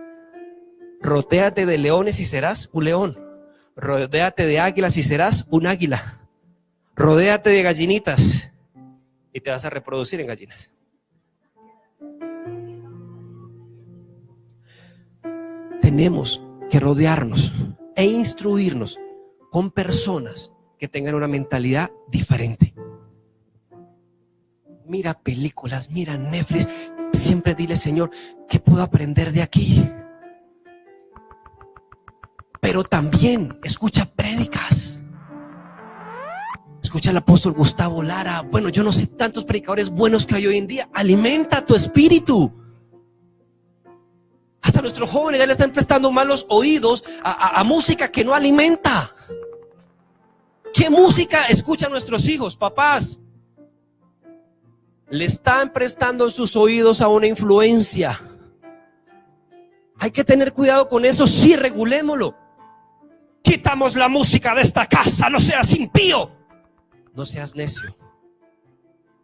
Rodéate de leones y serás un león. Rodéate de águilas y serás un águila. Rodéate de gallinitas y te vas a reproducir en gallinas. Tenemos que rodearnos e instruirnos con personas que tengan una mentalidad diferente. Mira películas, mira Netflix. Siempre dile, Señor, ¿qué puedo aprender de aquí? Pero también escucha prédicas. Escucha al apóstol Gustavo Lara. Bueno, yo no sé tantos predicadores buenos que hay hoy en día. Alimenta tu espíritu. Hasta nuestros jóvenes ya le están prestando malos oídos a música que no alimenta. ¿Qué música escuchan nuestros hijos, papás? Le están prestando sus oídos a una influencia. Hay que tener cuidado con eso. Sí, regulémoslo. Quitamos la música de esta casa, no seas impío. No seas necio.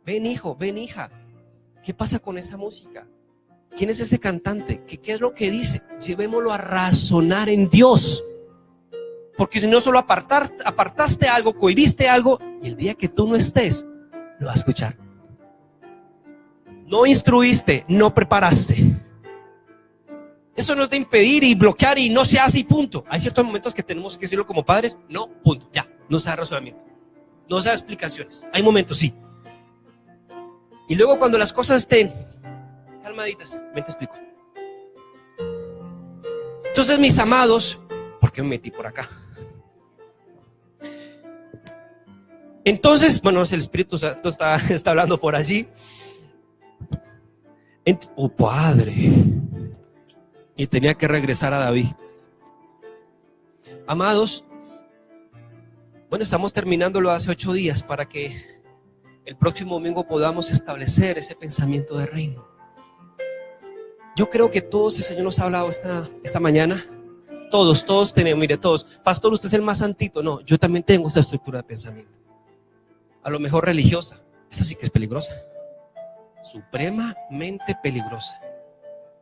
Ven, hijo, ven, hija. ¿Qué pasa con esa música? ¿Quién es ese cantante? ¿Qué es lo que dice? Llevémoslo a razonar en Dios. Porque si no, solo apartaste algo, cohibiste algo, y el día que tú no estés, lo va a escuchar. No instruiste, no preparaste. Eso no es de impedir y bloquear y no se hace y punto. Hay ciertos momentos que tenemos que decirlo como padres. No, punto, ya, no se da razonamiento, no se da explicaciones. Hay momentos, sí. Y luego cuando las cosas estén calmaditas, ven, te explico. Entonces, mis amados, ¿por qué me metí por acá? Entonces, bueno, el Espíritu Santo está hablando por allí. Oh, Padre. Y tenía que regresar a David. Amados, bueno, estamos terminándolo hace 8 días para que el próximo domingo podamos establecer ese pensamiento de reino. Yo creo que todos el Señor nos ha hablado esta mañana. Todos tenemos, mire, todos. Pastor, usted es el más santito. No, yo también tengo esa estructura de pensamiento. A lo mejor religiosa. Esa sí que es peligrosa. Supremamente peligrosa.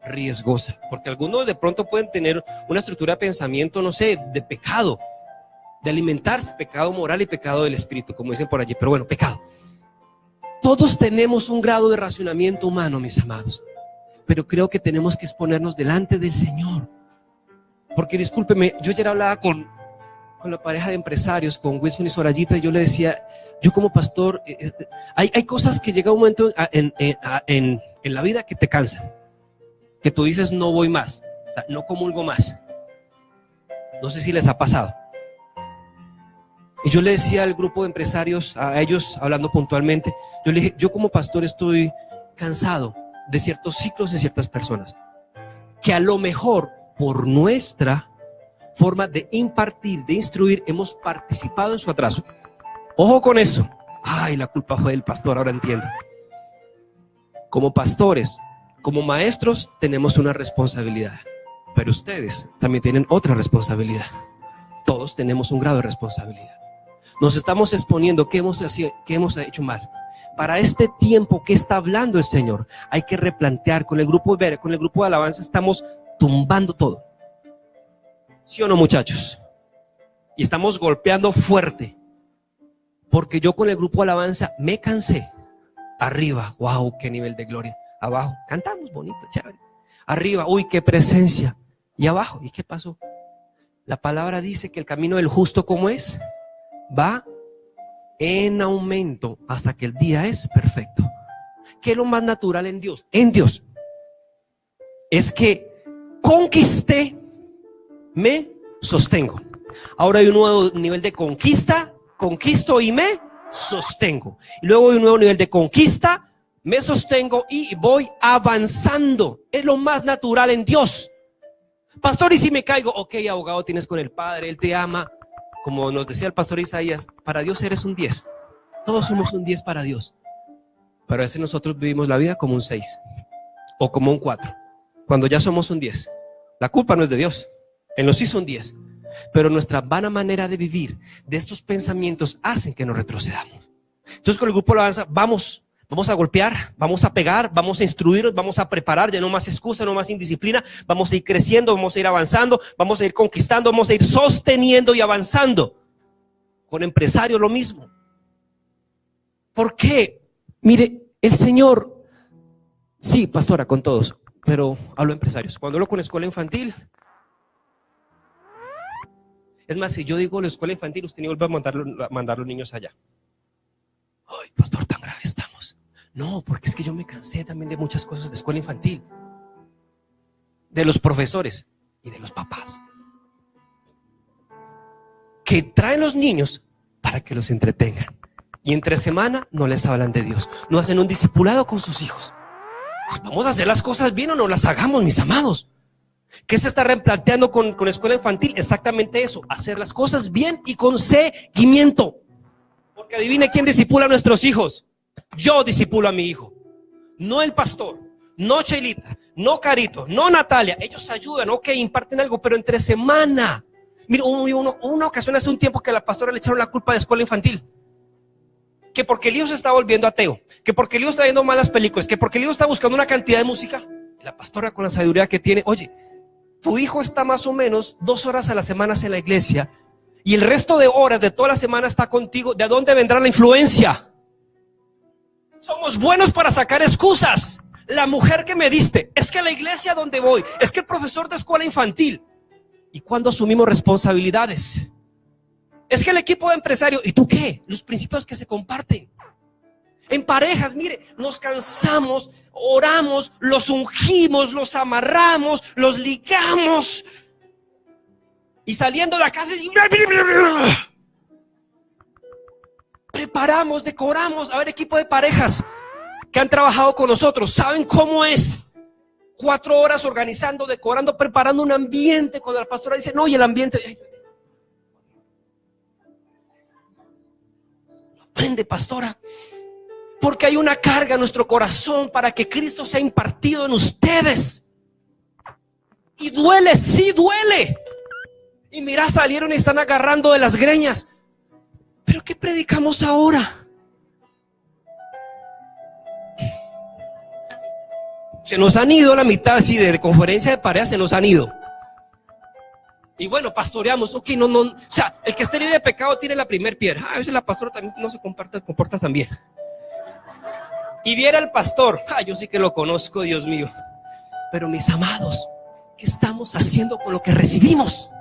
Riesgosa. Porque algunos de pronto pueden tener una estructura de pensamiento, no sé, de pecado. De alimentarse, pecado moral y pecado del espíritu, como dicen por allí. Pero bueno, pecado. Todos tenemos un grado de racionamiento humano, mis amados. Pero creo que tenemos que exponernos delante del Señor. Porque discúlpeme, yo ayer hablaba con la pareja de empresarios, con Wilson y Sorayita, y yo le decía, yo como pastor, hay cosas que llega un momento en la vida que te cansan, que tú dices no voy más, no comulgo más. No sé si les ha pasado. Y yo le decía al grupo de empresarios, a ellos hablando puntualmente, yo le dije, yo como pastor estoy cansado de ciertos ciclos de ciertas personas, que a lo mejor por nuestra forma de impartir, de instruir, hemos participado en su atraso. Ojo con eso. Ay, la culpa fue del pastor, ahora entiendo. Como pastores, como maestros, tenemos una responsabilidad, pero ustedes también tienen otra responsabilidad. Todos tenemos un grado de responsabilidad. Nos estamos exponiendo qué hemos hecho mal. Para este tiempo que está hablando el Señor, hay que replantear. Con el grupo de alabanza estamos tumbando todo. ¿Sí o no, muchachos? Y estamos golpeando fuerte. Porque yo con el grupo de alabanza me cansé. Arriba, wow, qué nivel de gloria. Abajo, cantamos bonito, chévere. Arriba, uy, qué presencia. Y abajo, ¿y qué pasó? La palabra dice que el camino del justo, ¿cómo es? Va en aumento hasta que el día es perfecto. ¿Qué es lo más natural en Dios? En Dios es que conquisté, me sostengo. Ahora hay un nuevo nivel de conquista, conquisto y me sostengo. Y luego hay un nuevo nivel de conquista, me sostengo y voy avanzando. Es lo más natural en Dios. Pastor, ¿y si me caigo? Ok, abogado tienes con el Padre, Él te ama. Como nos decía el pastor Isaías, para Dios eres un 10. Todos somos un 10 para Dios. Pero a veces nosotros vivimos la vida como un 6 o como un 4, cuando ya somos un 10. La culpa no es de Dios, Él nos hizo un 10. Pero nuestra vana manera de vivir, de estos pensamientos, hacen que nos retrocedamos. Entonces con el grupo de alabanza vamos a golpear, vamos a pegar, vamos a instruir, vamos a preparar. Ya no más excusa, no más indisciplina. Vamos a ir creciendo, vamos a ir avanzando, vamos a ir conquistando, vamos a ir sosteniendo y avanzando. Con empresarios lo mismo. ¿Por qué? Mire, el Señor, sí, pastora, con todos, pero hablo de empresarios. Cuando hablo con escuela infantil, es más, si yo digo la escuela infantil, usted ni vuelve a mandar los niños allá. Ay, pastor, tan grave estamos. No, porque es que yo me cansé también de muchas cosas de escuela infantil, de los profesores y de los papás, que traen los niños para que los entretengan. Y entre semana no les hablan de Dios, no hacen un discipulado con sus hijos. Pues vamos a hacer las cosas bien o no las hagamos, mis amados. ¿Qué se está replanteando con escuela infantil? Exactamente eso, hacer las cosas bien y con seguimiento. Porque adivine quién discipula a nuestros hijos. Yo discipulo a mi hijo, no el pastor, no Chelita, no Carito, no Natalia. Ellos ayudan, ok, imparten algo, pero entre semana. Mira, hubo una ocasión hace un tiempo que a la pastora le echaron la culpa de escuela infantil. que porque el hijo se está volviendo ateo, que porque el hijo está viendo malas películas, que porque el hijo está buscando una cantidad de música. La pastora, con la sabiduría que tiene: oye, tu hijo está más o menos 2 horas a la semana en la iglesia y el resto de horas de toda la semana está contigo. ¿De dónde vendrá la influencia? Somos buenos para sacar excusas. La mujer que me diste, es que la iglesia donde voy, es que el profesor de escuela infantil. ¿Y cuándo asumimos responsabilidades? Es que el equipo de empresario. ¿Y tú qué? Los principios que se comparten. En parejas, mire, nos cansamos, oramos, los ungimos, los amarramos, los ligamos. Y saliendo de la casa, preparamos, decoramos. A ver, equipo de parejas que han trabajado con nosotros, ¿saben cómo es? 4 horas organizando, decorando, preparando un ambiente. Cuando la pastora dice: no, y el ambiente, aprende, pastora, porque hay una carga en nuestro corazón para que Cristo sea impartido en ustedes. Y duele, sí duele. Y mira, salieron y están agarrando de las greñas. ¿Pero qué predicamos ahora? Se nos han ido la mitad, sí, de conferencia de pareja se nos han ido. Y bueno, pastoreamos, ok, no, o sea, el que esté libre de pecado tiene la primer piedra. A veces la pastora también no se comporta tan bien. Y viera el pastor, yo sí que lo conozco, Dios mío. Pero mis amados, ¿qué estamos haciendo con lo que recibimos?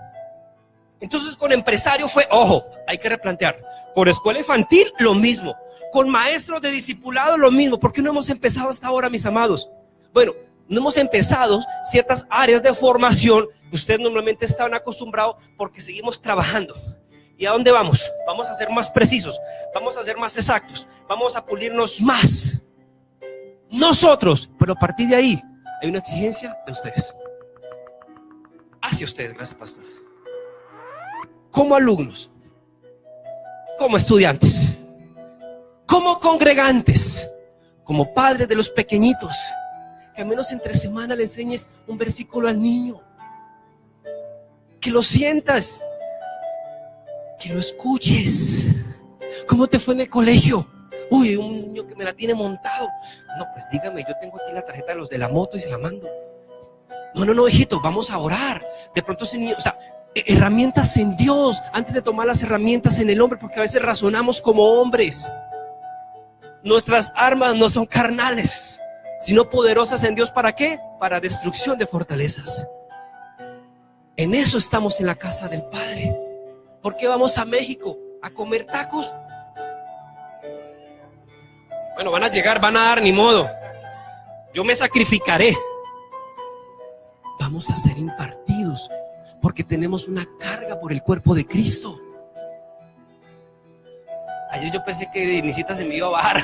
Entonces con empresario fue, ojo, hay que replantear. Con escuela infantil, lo mismo. Con maestros de discipulado, lo mismo. ¿Por qué no hemos empezado hasta ahora, mis amados? Bueno, no hemos empezado ciertas áreas de formación que ustedes normalmente estaban acostumbrados, porque seguimos trabajando. ¿Y a dónde vamos? Vamos a ser más precisos, vamos a ser más exactos, vamos a pulirnos más nosotros, pero a partir de ahí hay una exigencia de ustedes, hacia ustedes. Gracias, pastor. Como alumnos, como estudiantes, como congregantes, como padres de los pequeñitos, que al menos entre semana le enseñes un versículo al niño, que lo sientas, que lo escuches. ¿Cómo te fue en el colegio? Uy, un niño que me la tiene montado. No, pues dígame, yo tengo aquí la tarjeta de los de la moto y se la mando. No, hijito, vamos a orar. De pronto ese niño, o sea, herramientas en Dios antes de tomar las herramientas en el hombre, porque a veces razonamos como hombres. Nuestras armas no son carnales, sino poderosas en Dios. ¿Para qué? Para destrucción de fortalezas. En eso estamos en la casa del Padre. ¿Por qué vamos a México? ¿A comer tacos? Bueno, van a llegar, van a dar, ni modo. Yo me sacrificaré. Vamos a ser impartidos, porque tenemos una carga por el cuerpo de Cristo. Ayer yo pensé que Denisita se me iba a bajar.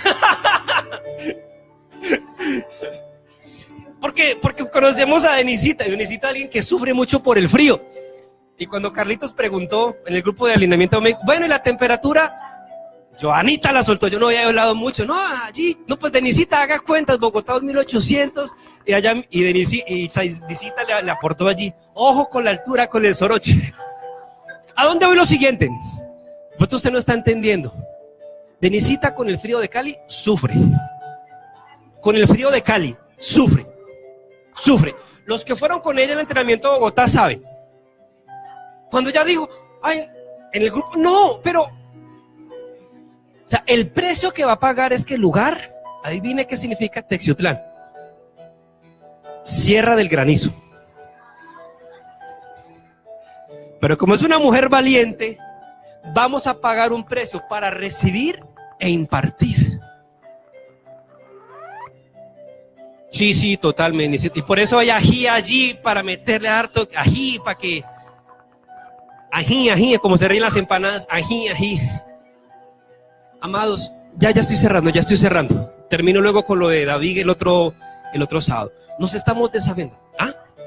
Porque conocemos a Denisita, y Denisita es alguien que sufre mucho por el frío. Y cuando Carlitos preguntó en el grupo de alineamiento, bueno, ¿y la temperatura? Joanita la soltó, yo no había hablado mucho. No, allí, no, pues Denisita, haga cuentas, Bogotá 2800, y allá, y Denisita le aportó allí. Ojo con la altura, con el soroche. ¿A dónde voy lo siguiente? Pues usted no está entendiendo. Denisita con el frío de Cali sufre. Con el frío de Cali sufre. Los que fueron con ella en el entrenamiento de Bogotá saben. Cuando ella dijo, ay, en el grupo, no, pero, o sea, el precio que va a pagar es que el lugar, adivine qué significa Texiutlán: Sierra del Granizo. Pero como es una mujer valiente, vamos a pagar un precio para recibir e impartir. Sí, totalmente. Y por eso hay ají allí, para meterle harto ají, para que ají, como se ríen las empanadas, ají. Amados, ya estoy cerrando. Termino luego con lo de David el otro sábado. Nos estamos desafiando.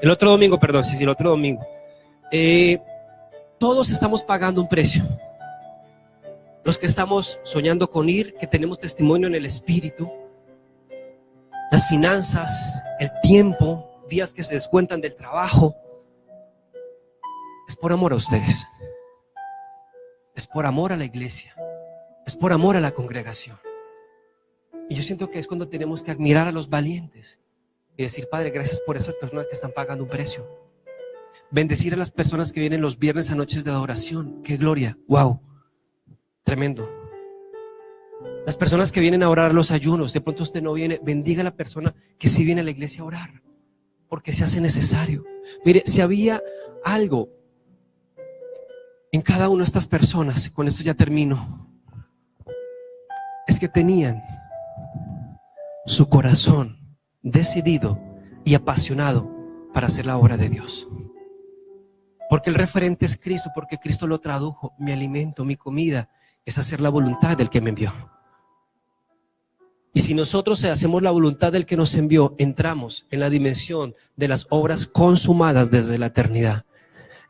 El otro domingo. Todos estamos pagando un precio. Los que estamos soñando con ir, que tenemos testimonio en el espíritu, las finanzas, el tiempo, días que se descuentan del trabajo. Es por amor a ustedes. Es por amor a la iglesia. es por amor a la congregación. Y yo siento que es cuando tenemos que admirar a los valientes y decir: Padre, gracias por esas personas que están pagando un precio. Bendecir a las personas que vienen los viernes a noches de adoración. ¡Qué gloria! ¡Wow! Tremendo. Las personas que vienen a orar a los ayunos, de pronto usted no viene, bendiga a la persona que sí viene a la iglesia a orar, porque se hace necesario. Mire, si había algo en cada una de estas personas, con esto ya termino, es que tenían su corazón decidido y apasionado para hacer la obra de Dios. Porque el referente es Cristo, porque Cristo lo tradujo: mi alimento, mi comida es hacer la voluntad del que me envió. Y si nosotros hacemos la voluntad del que nos envió, entramos en la dimensión de las obras consumadas desde la eternidad.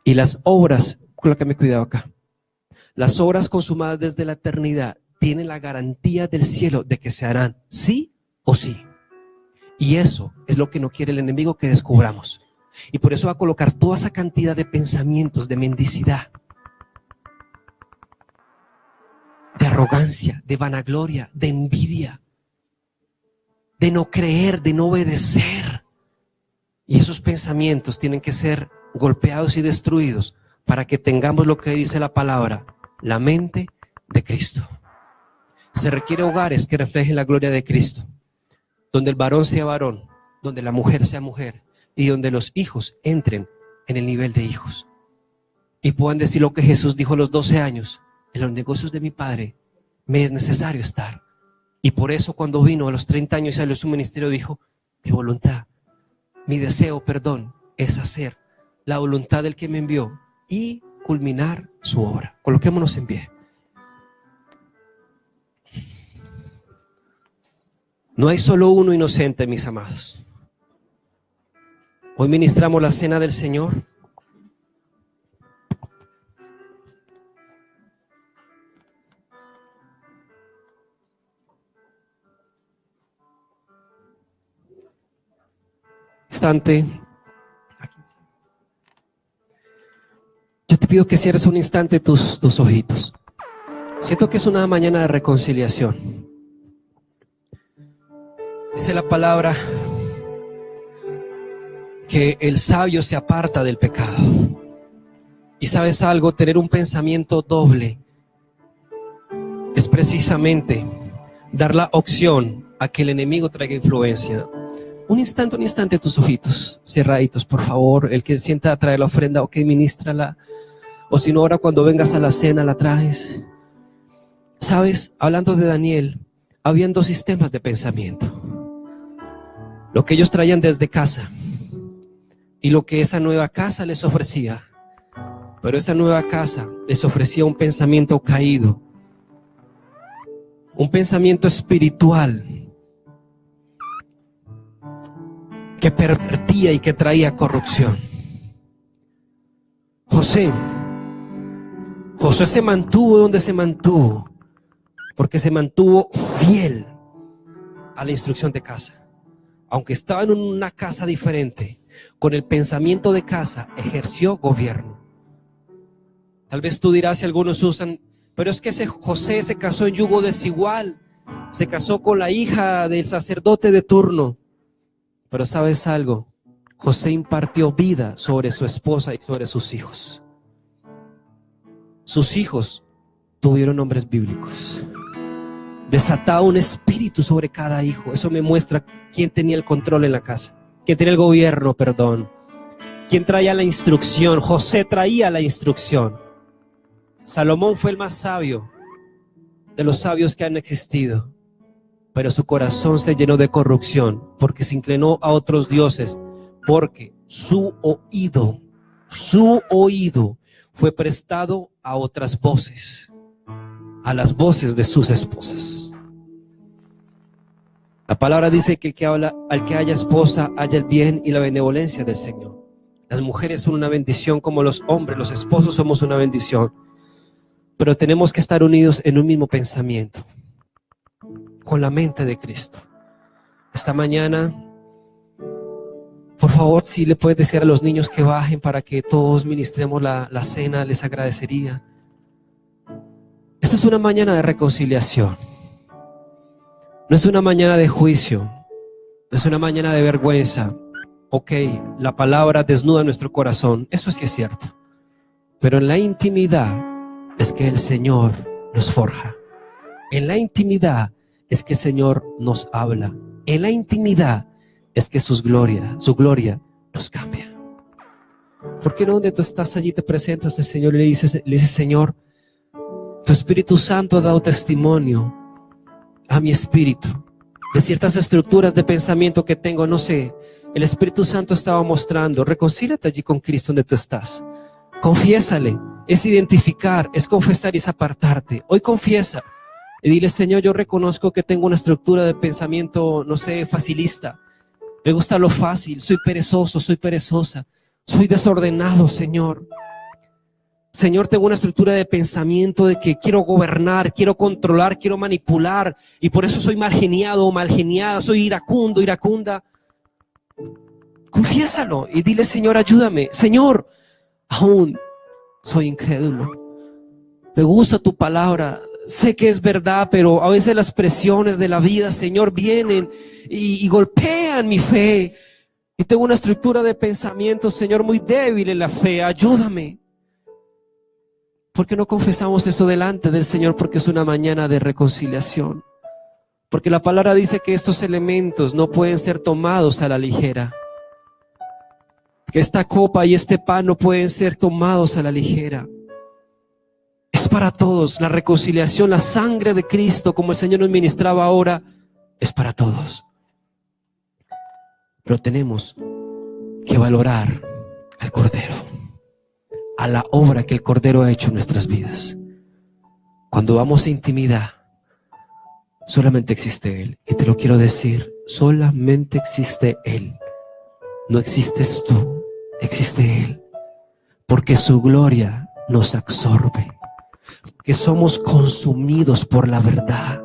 Y las obras, colócame cuidado acá, las obras consumadas desde la eternidad tienen la garantía del cielo de que se harán sí o sí. Y eso es lo que no quiere el enemigo que descubramos. Y por eso va a colocar toda esa cantidad de pensamientos de mendicidad, de arrogancia, de vanagloria, de envidia, de no creer, de no obedecer. Y esos pensamientos tienen que ser golpeados y destruidos para que tengamos lo que dice la palabra: la mente de Cristo. Se requiere hogares que reflejen la gloria de Cristo, donde el varón sea varón, donde la mujer sea mujer, y donde los hijos entren en el nivel de hijos y puedan decir lo que Jesús dijo a los 12 años: en los negocios de mi Padre me es necesario estar. Y por eso cuando vino a los 30 años y salió su ministerio, dijo: mi voluntad, mi deseo, perdón, es hacer la voluntad del que me envió y culminar su obra. Coloquémonos en pie. No hay solo uno inocente, mis amados. Hoy ministramos la cena del Señor. Instante. Yo te pido que cierres un instante tus ojitos. Siento que es una mañana de reconciliación. Dice la palabra que el sabio se aparta del pecado. Y sabes algo, tener un pensamiento doble es precisamente dar la opción a que el enemigo traiga influencia. Un instante tus ojitos cerraditos, por favor. El que sienta a traer la ofrenda, ok, ministrala. O si no, ahora cuando vengas a la cena la traes. Sabes, hablando de Daniel, habían dos sistemas de pensamiento: lo que ellos traían desde casa y lo que esa nueva casa les ofrecía. Pero esa nueva casa les ofrecía un pensamiento caído, un pensamiento espiritual que pervertía y que traía corrupción. Josué se mantuvo donde se mantuvo porque se mantuvo fiel a la instrucción de casa. Aunque estaba en una casa diferente, con el pensamiento de casa ejerció gobierno. Tal vez tú dirás, si algunos usan, pero es que ese José se casó en yugo desigual, se casó con la hija del sacerdote de turno. Pero ¿sabes algo? José impartió vida sobre su esposa y sobre sus hijos. Sus hijos tuvieron nombres bíblicos. Desataba un espíritu sobre cada hijo. Eso me muestra quién tenía el control en la casa, quién tenía el gobierno, perdón, quién traía la instrucción. José traía la instrucción. Salomón fue el más sabio de los sabios que han existido, pero su corazón se llenó de corrupción porque se inclinó a otros dioses, porque su oído fue prestado a otras voces, a las voces de sus esposas. La palabra dice que al que haya esposa haya el bien y la benevolencia del Señor. Las mujeres son una bendición como los hombres, los esposos somos una bendición, pero tenemos que estar unidos en un mismo pensamiento, con la mente de Cristo. Esta mañana, por favor, si le puedes decir a los niños que bajen para que todos ministremos la cena, les agradecería. Esta es una mañana de reconciliación. No es una mañana de juicio. No es una mañana de vergüenza. Ok, la palabra desnuda nuestro corazón. Eso sí es cierto. Pero en la intimidad es que el Señor nos forja. En la intimidad es que el Señor nos habla. En la intimidad es que su gloria nos cambia. ¿Por qué no donde tú estás allí te presentas al Señor y le dices, Señor, tu Espíritu Santo ha dado testimonio a mi espíritu de ciertas estructuras de pensamiento que tengo? No sé, el Espíritu Santo estaba mostrando. Reconcíliate allí con Cristo donde tú estás. Confiésale. Es identificar, es confesar y es apartarte. Hoy confiesa y dile: Señor, yo reconozco que tengo una estructura de pensamiento, no sé, facilista. Me gusta lo fácil, soy perezoso, soy perezosa, soy desordenado, Señor. Señor, tengo una estructura de pensamiento de que quiero gobernar, quiero controlar, quiero manipular, y por eso soy mal geniado o mal geniada, soy iracundo, iracunda. Confiésalo y dile: Señor, ayúdame. Señor, aún soy incrédulo. Me gusta tu palabra. Sé que es verdad, pero a veces las presiones de la vida, Señor, vienen y golpean mi fe. Y tengo una estructura de pensamiento, Señor, muy débil en la fe. Ayúdame. ¿Por qué no confesamos eso delante del Señor? Porque es una mañana de reconciliación. Porque la palabra dice que estos elementos no pueden ser tomados a la ligera. Que esta copa y este pan no pueden ser tomados a la ligera. Es para todos. La reconciliación, la sangre de Cristo, como el Señor nos ministraba ahora, es para todos. Pero tenemos que valorar al Cordero, a la obra que el Cordero ha hecho en nuestras vidas. Cuando vamos a intimidad, solamente existe Él. Y te lo quiero decir, solamente existe Él. No existes tú, existe Él. Porque su gloria nos absorbe. Que somos consumidos por la verdad.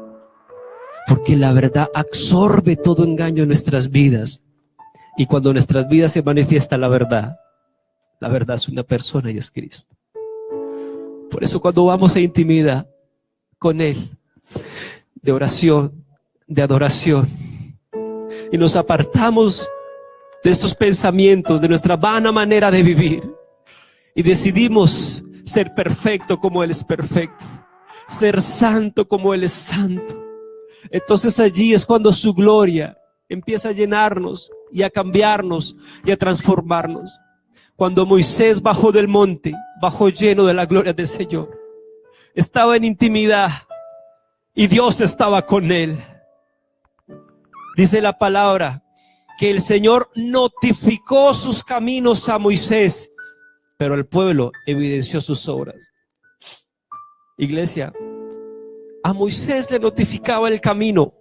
Porque la verdad absorbe todo engaño en nuestras vidas. Y cuando en nuestras vidas se manifiesta la verdad es una persona y es Cristo. Por eso cuando vamos a intimidad con Él, de oración, de adoración, y nos apartamos de estos pensamientos, de nuestra vana manera de vivir, y decidimos ser perfecto como Él es perfecto, ser santo como Él es santo, entonces allí es cuando su gloria empieza a llenarnos y a cambiarnos y a transformarnos. Cuando Moisés bajó del monte, bajó lleno de la gloria del Señor. Estaba en intimidad y Dios estaba con él. Dice la palabra que el Señor notificó sus caminos a Moisés, pero el pueblo evidenció sus obras. Iglesia, a Moisés le notificaba el camino,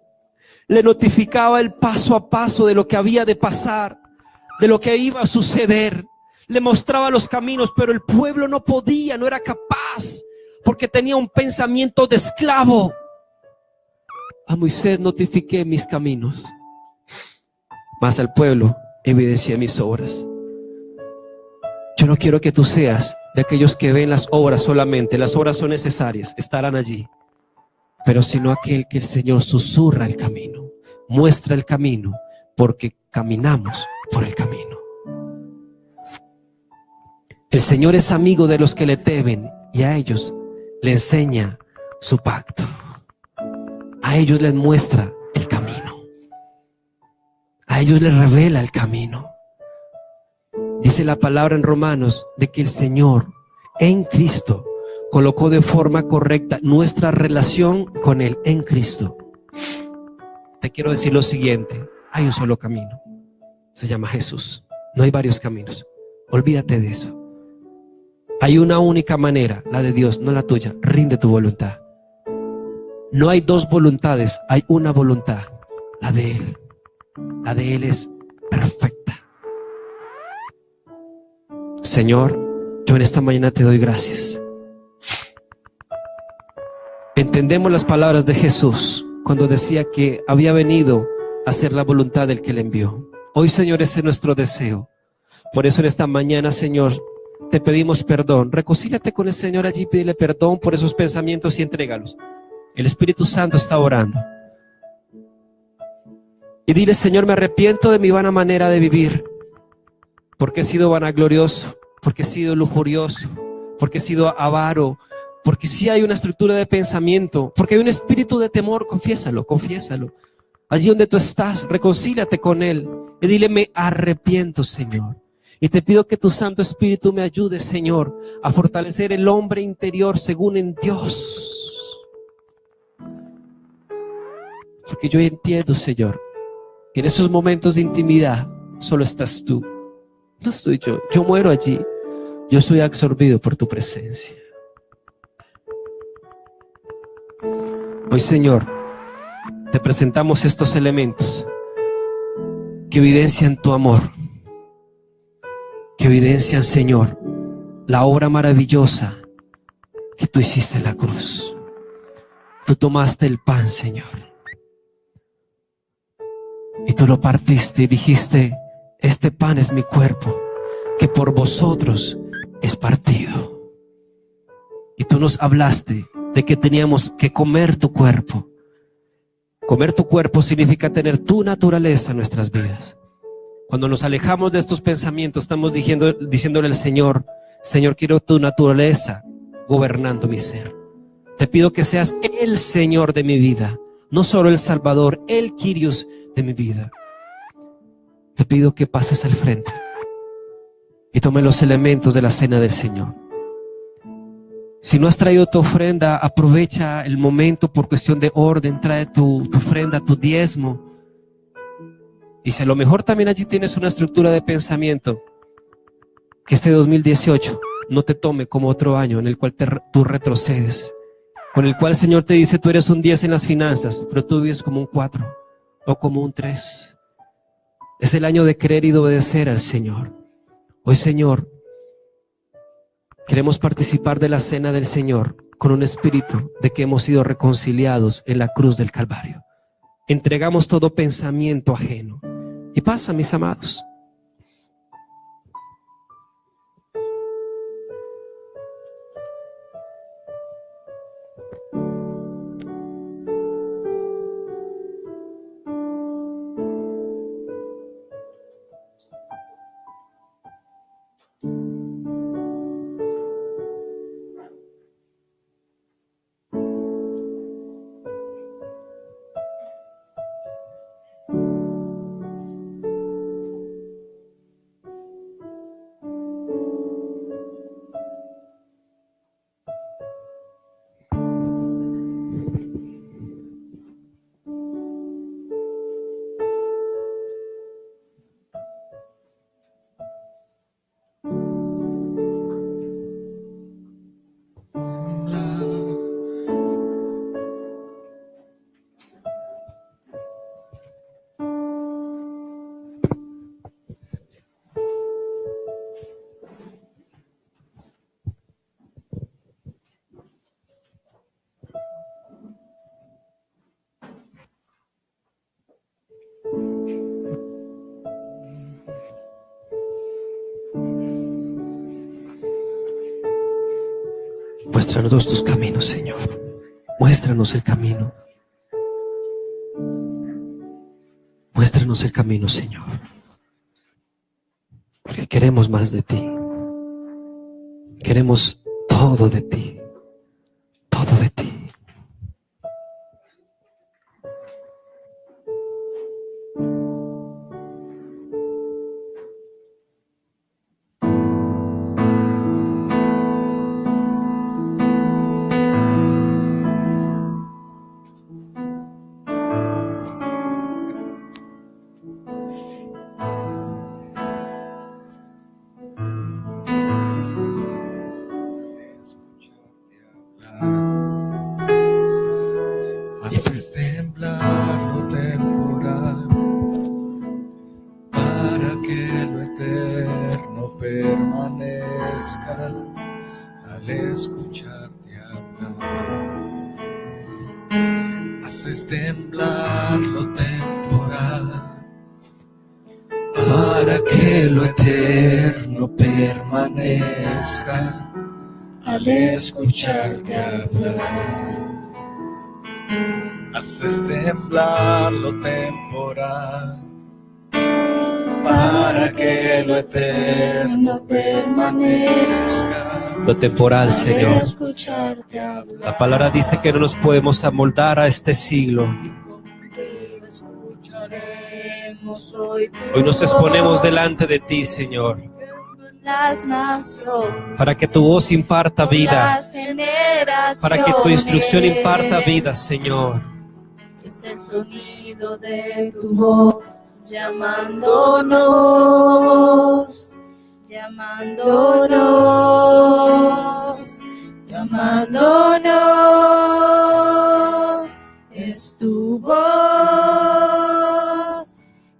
le notificaba el paso a paso de lo que había de pasar, de lo que iba a suceder. Le mostraba los caminos, pero el pueblo no podía, no era capaz, porque tenía un pensamiento de esclavo. A Moisés notifiqué mis caminos, mas al pueblo evidencié mis obras. Yo no quiero que tú seas de aquellos que ven las obras solamente. Las obras son necesarias, estarán allí, pero sino aquel que el Señor susurra el camino, muestra el camino, porque caminamos por el camino. El Señor es amigo de los que le temen y a ellos le enseña su pacto. A ellos les muestra el camino. A ellos les revela el camino. Dice la palabra en Romanos de que el Señor en Cristo colocó de forma correcta nuestra relación con Él en Cristo. Te quiero decir lo siguiente: hay un solo camino, se llama Jesús. No hay varios caminos, olvídate de eso. Hay una única manera, la de Dios, no la tuya. Rinde tu voluntad. No hay dos voluntades, hay una voluntad, la de Él. La de Él es perfecta. Señor, yo en esta mañana te doy gracias. Entendemos las palabras de Jesús cuando decía que había venido a hacer la voluntad del que le envió. Hoy, Señor, ese es nuestro deseo. Por eso en esta mañana, Señor, te pedimos perdón. Reconcíliate con el Señor allí, pídele perdón por esos pensamientos y entrégalos. El Espíritu Santo está orando. Y dile: Señor, me arrepiento de mi vana manera de vivir, porque he sido vanaglorioso, porque he sido lujurioso, porque he sido avaro, porque sí hay una estructura de pensamiento, porque hay un espíritu de temor. Confiésalo, confiésalo. Allí donde tú estás, reconcíliate con Él y dile: me arrepiento, Señor. Y te pido que tu Santo Espíritu me ayude, Señor, a fortalecer el hombre interior según en Dios. Porque yo entiendo, Señor, que en esos momentos de intimidad solo estás tú. No estoy yo. Yo muero allí. Yo soy absorbido por tu presencia. Hoy, Señor, te presentamos estos elementos que evidencian tu amor, que evidencian, Señor, la obra maravillosa que tú hiciste en la cruz. Tú tomaste el pan, Señor, y tú lo partiste y dijiste: este pan es mi cuerpo, que por vosotros es partido. Y tú nos hablaste de que teníamos que comer tu cuerpo. Comer tu cuerpo significa tener tu naturaleza en nuestras vidas. Cuando nos alejamos de estos pensamientos, estamos diciéndole al Señor: Señor, quiero tu naturaleza gobernando mi ser. Te pido que seas el Señor de mi vida, no solo el Salvador, el Kyrios de mi vida. Te pido que pases al frente y tome los elementos de la cena del Señor. Si no has traído tu ofrenda, aprovecha el momento por cuestión de orden. Trae tu ofrenda, tu diezmo. Y si a lo mejor también allí tienes una estructura de pensamiento, que este 2018 no te tome como otro año en el cual tú retrocedes, con el cual el Señor te dice: tú eres un 10 en las finanzas, pero tú vives como un 4 o como un 3. Es el año de creer y de obedecer al Señor. Hoy, Señor, queremos participar de la cena del Señor con un espíritu de que hemos sido reconciliados en la cruz del Calvario. Entregamos todo pensamiento ajeno. Y pasa, mis amados. Muéstranos tus caminos, Señor. Muéstranos el camino. Muéstranos el camino, Señor. Porque queremos más de ti. Queremos todo de ti. Todo de ti. Haces temblar lo temporal para que lo eterno permanezca al escucharte hablar. Haces temblar lo temporal para para que lo eterno permanezca al escucharte hablar. Haces temblar lo temporal para que lo eterno permanezca. Lo temporal, Señor. Escucharte hablar. La palabra dice que no nos podemos amoldar a este siglo. Hoy nos exponemos delante de ti, Señor, Las naciones, para que tu voz imparta vida, las generaciones, para que tu instrucción imparta vida, Señor. Es el sonido de tu voz llamándonos, llamándonos, llamándonos. Es tu voz,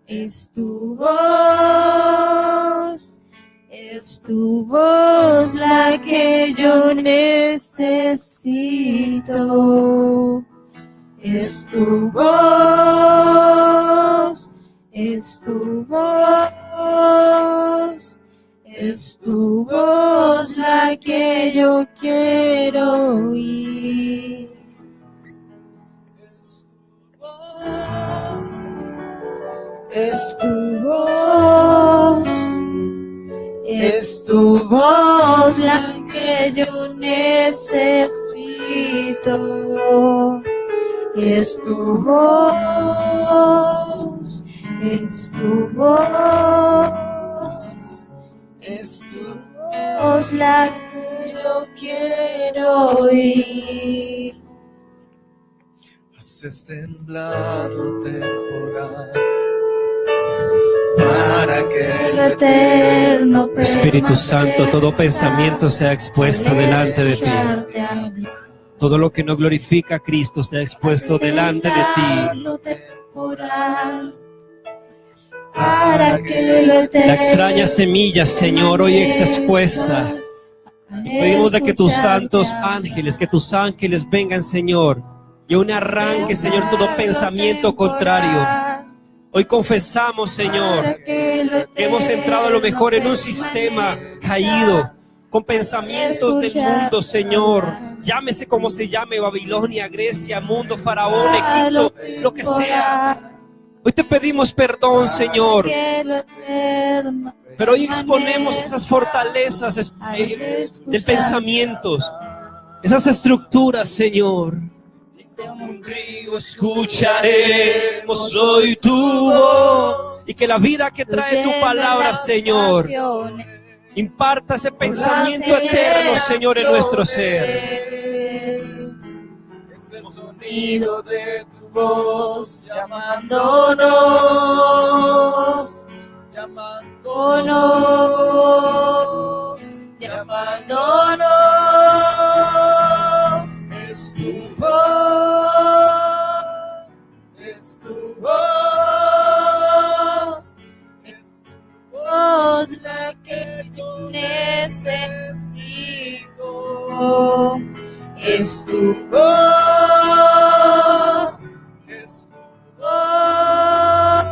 es tu voz, es tu voz la que yo necesito. Es tu voz, es tu voz, es tu voz la que yo quiero oír. Es tu voz, es tu voz la que yo necesito. Es tu voz, es tu voz, es tu voz la que yo quiero oír. Haces temblar lo temporal para que lo eterno Espíritu Santo, todo pensamiento sea expuesto delante de ti. Todo lo que no glorifica a Cristo sea expuesto delante de ti. La extraña semilla, Señor, hoy es expuesta. Pedimos de que tus santos ángeles, que tus ángeles vengan, Señor, y un arranque, Señor, todo pensamiento contrario. Hoy confesamos, Señor, que hemos entrado a lo mejor en un sistema caído, con pensamientos del mundo, Señor. Llámese como se llame, Babilonia, Grecia, mundo, Faraón, Egipto, lo que sea. Hoy te pedimos perdón, Señor. Pero hoy exponemos esas fortalezas del pensamiento, esas estructuras, Señor. Un río escucharemos hoy tu voz, y que la vida que trae tu palabra, Señor, imparta ese pensamiento eterno, Señor, en nuestro ser. Es el sonido de tu voz llamándonos, llamándonos, llamándonos. Es tu voz, es tu voz, es tu voz la que yo necesito. Es tu voz, es tu voz,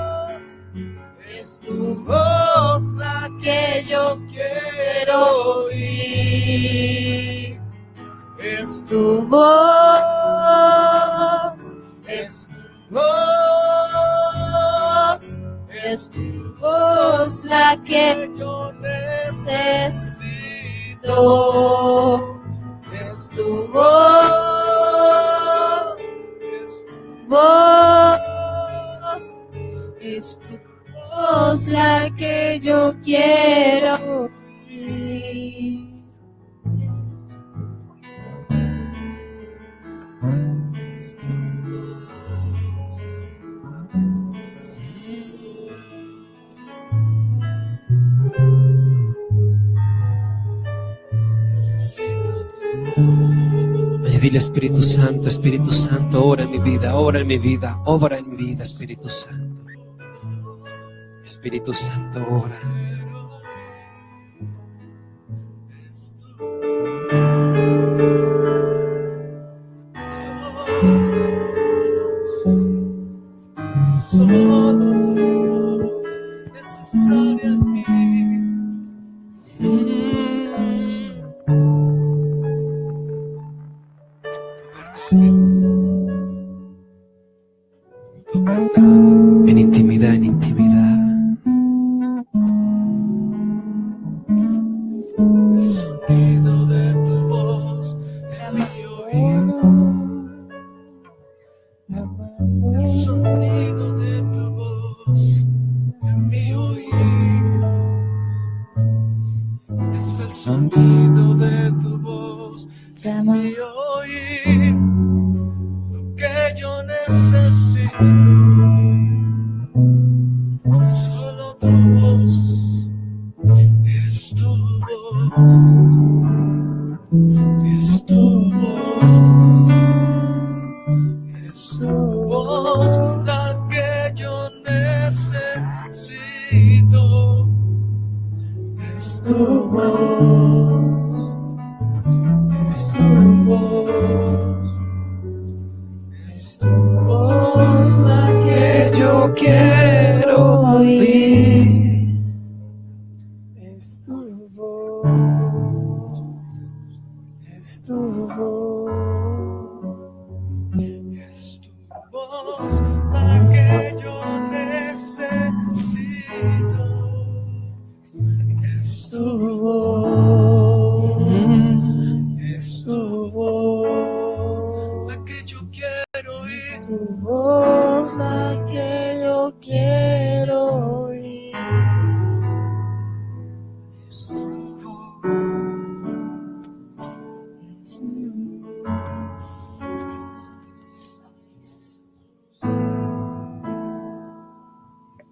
es tu voz la que yo quiero oír. Es tu voz, es tu voz, es tu voz la que yo necesito. Es tu voz, es tu voz, es tu voz la que yo quiero oír. Y dile, Espíritu Santo, obra en mi vida, obra en mi vida, obra en mi vida, Espíritu Santo. Espíritu Santo, obra. Solo tú, necesaria sonido de tu voz llama. y oír lo que yo necesito. Solo tu voz, es tu voz, es tu voz, es tu voz la que yo necesito. Es tu voz, es tu voz, es tu voz la que yo quiero oír. Es tu voz, es tu voz, es tu voz la que yo necesito. Es tu voz, es tu voz, la que yo quiero oír. Es tu voz la que yo quiero oír. Es tu voz, Es tu voz.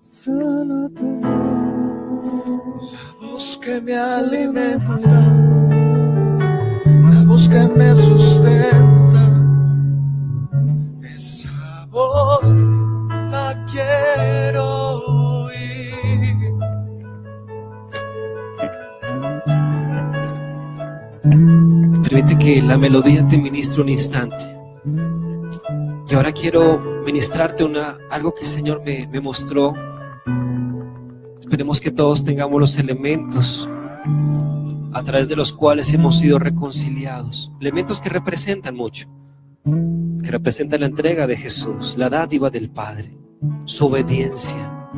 Solo tu voz. la voz que me alimenta, la voz que me sustenta. Esa voz la quiero oír. Permite que la melodía te ministre un instante. Y ahora quiero ministrarte algo que el Señor me mostró. Esperemos que todos tengamos los elementos a través de los cuales hemos sido reconciliados. Elementos que representan mucho, que representan la entrega de Jesús, la dádiva del Padre, su obediencia.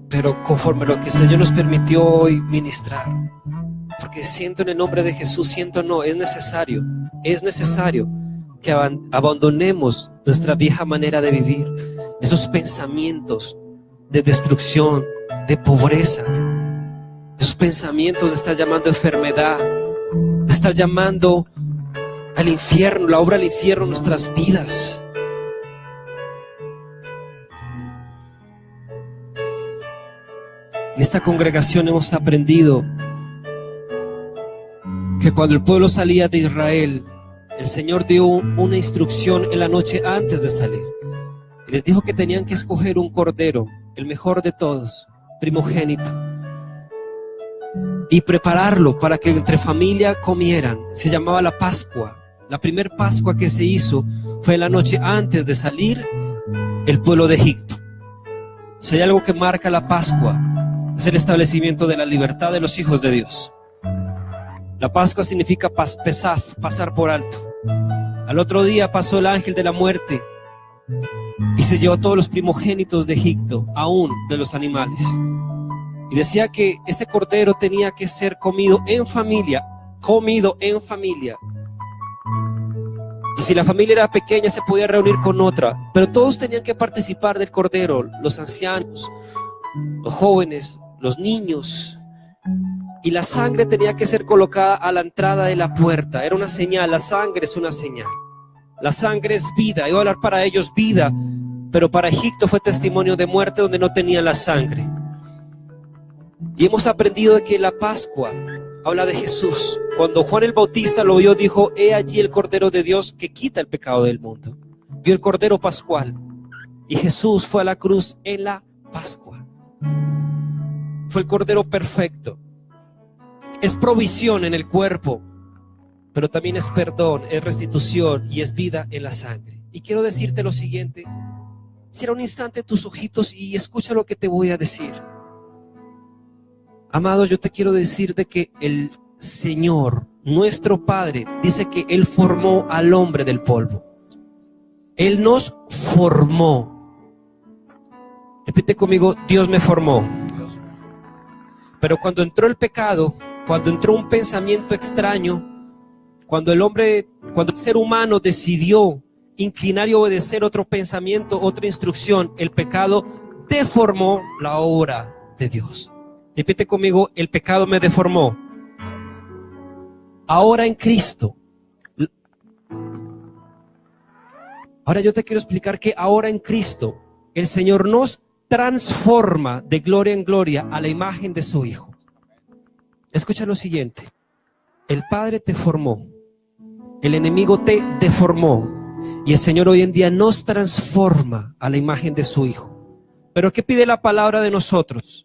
Pero conforme a lo que el Señor nos permitió hoy ministrar, porque siento en el nombre de Jesús, es necesario que abandonemos nuestra vieja manera de vivir, esos pensamientos de destrucción, de pobreza, esos pensamientos de estar llamando enfermedad, de estar llamando al infierno, la obra del infierno en nuestras vidas. En esta congregación hemos aprendido que cuando el pueblo salía de Israel, el Señor dio una instrucción en la noche antes de salir. Y les dijo que tenían que escoger un cordero, el mejor de todos, primogénito, y prepararlo para que entre familia comieran. Se llamaba la Pascua. La primer Pascua que se hizo fue la noche antes de salir el pueblo de Egipto. Si hay algo que marca la Pascua, es el establecimiento de la libertad de los hijos de Dios. La Pascua significa pesar, pasar por alto. Al otro día pasó el ángel de la muerte y se llevó a todos los primogénitos de Egipto, aún de los animales. Y decía que ese cordero tenía que ser comido en familia. Y si la familia era pequeña, se podía reunir con otra, pero todos tenían que participar del cordero, los ancianos, los jóvenes, los niños. Y la sangre tenía que ser colocada a la entrada de la puerta. Era una señal, la sangre es una señal. La sangre es vida, iba a hablar para ellos vida, pero para Egipto fue testimonio de muerte donde no tenían la sangre. Y hemos aprendido de que la Pascua habla de Jesús. Cuando Juan el Bautista lo vio, dijo: he allí el Cordero de Dios que quita el pecado del mundo. Vio el Cordero Pascual. Y Jesús fue a la cruz en la Pascua. Fue el Cordero perfecto. Es provisión en el cuerpo, pero también es perdón, es restitución y es vida en la sangre. Y quiero decirte lo siguiente: cierra un instante tus ojitos y escucha lo que te voy a decir. Amado, yo te quiero decir de que el Señor, nuestro Padre, dice que Él formó al hombre del polvo. Él nos formó. Repite conmigo: Dios me formó. Pero cuando entró el pecado, cuando entró un pensamiento extraño, cuando el ser humano decidió inclinar y obedecer otro pensamiento, otra instrucción, el pecado deformó la obra de Dios. Repite conmigo, el pecado me deformó. Ahora en Cristo. Ahora yo te quiero explicar que ahora en Cristo el Señor nos transforma de gloria en gloria a la imagen de su Hijo. Escucha lo siguiente. El Padre te formó, el enemigo te deformó y el Señor hoy en día nos transforma a la imagen de su Hijo. Pero ¿qué pide la palabra de nosotros?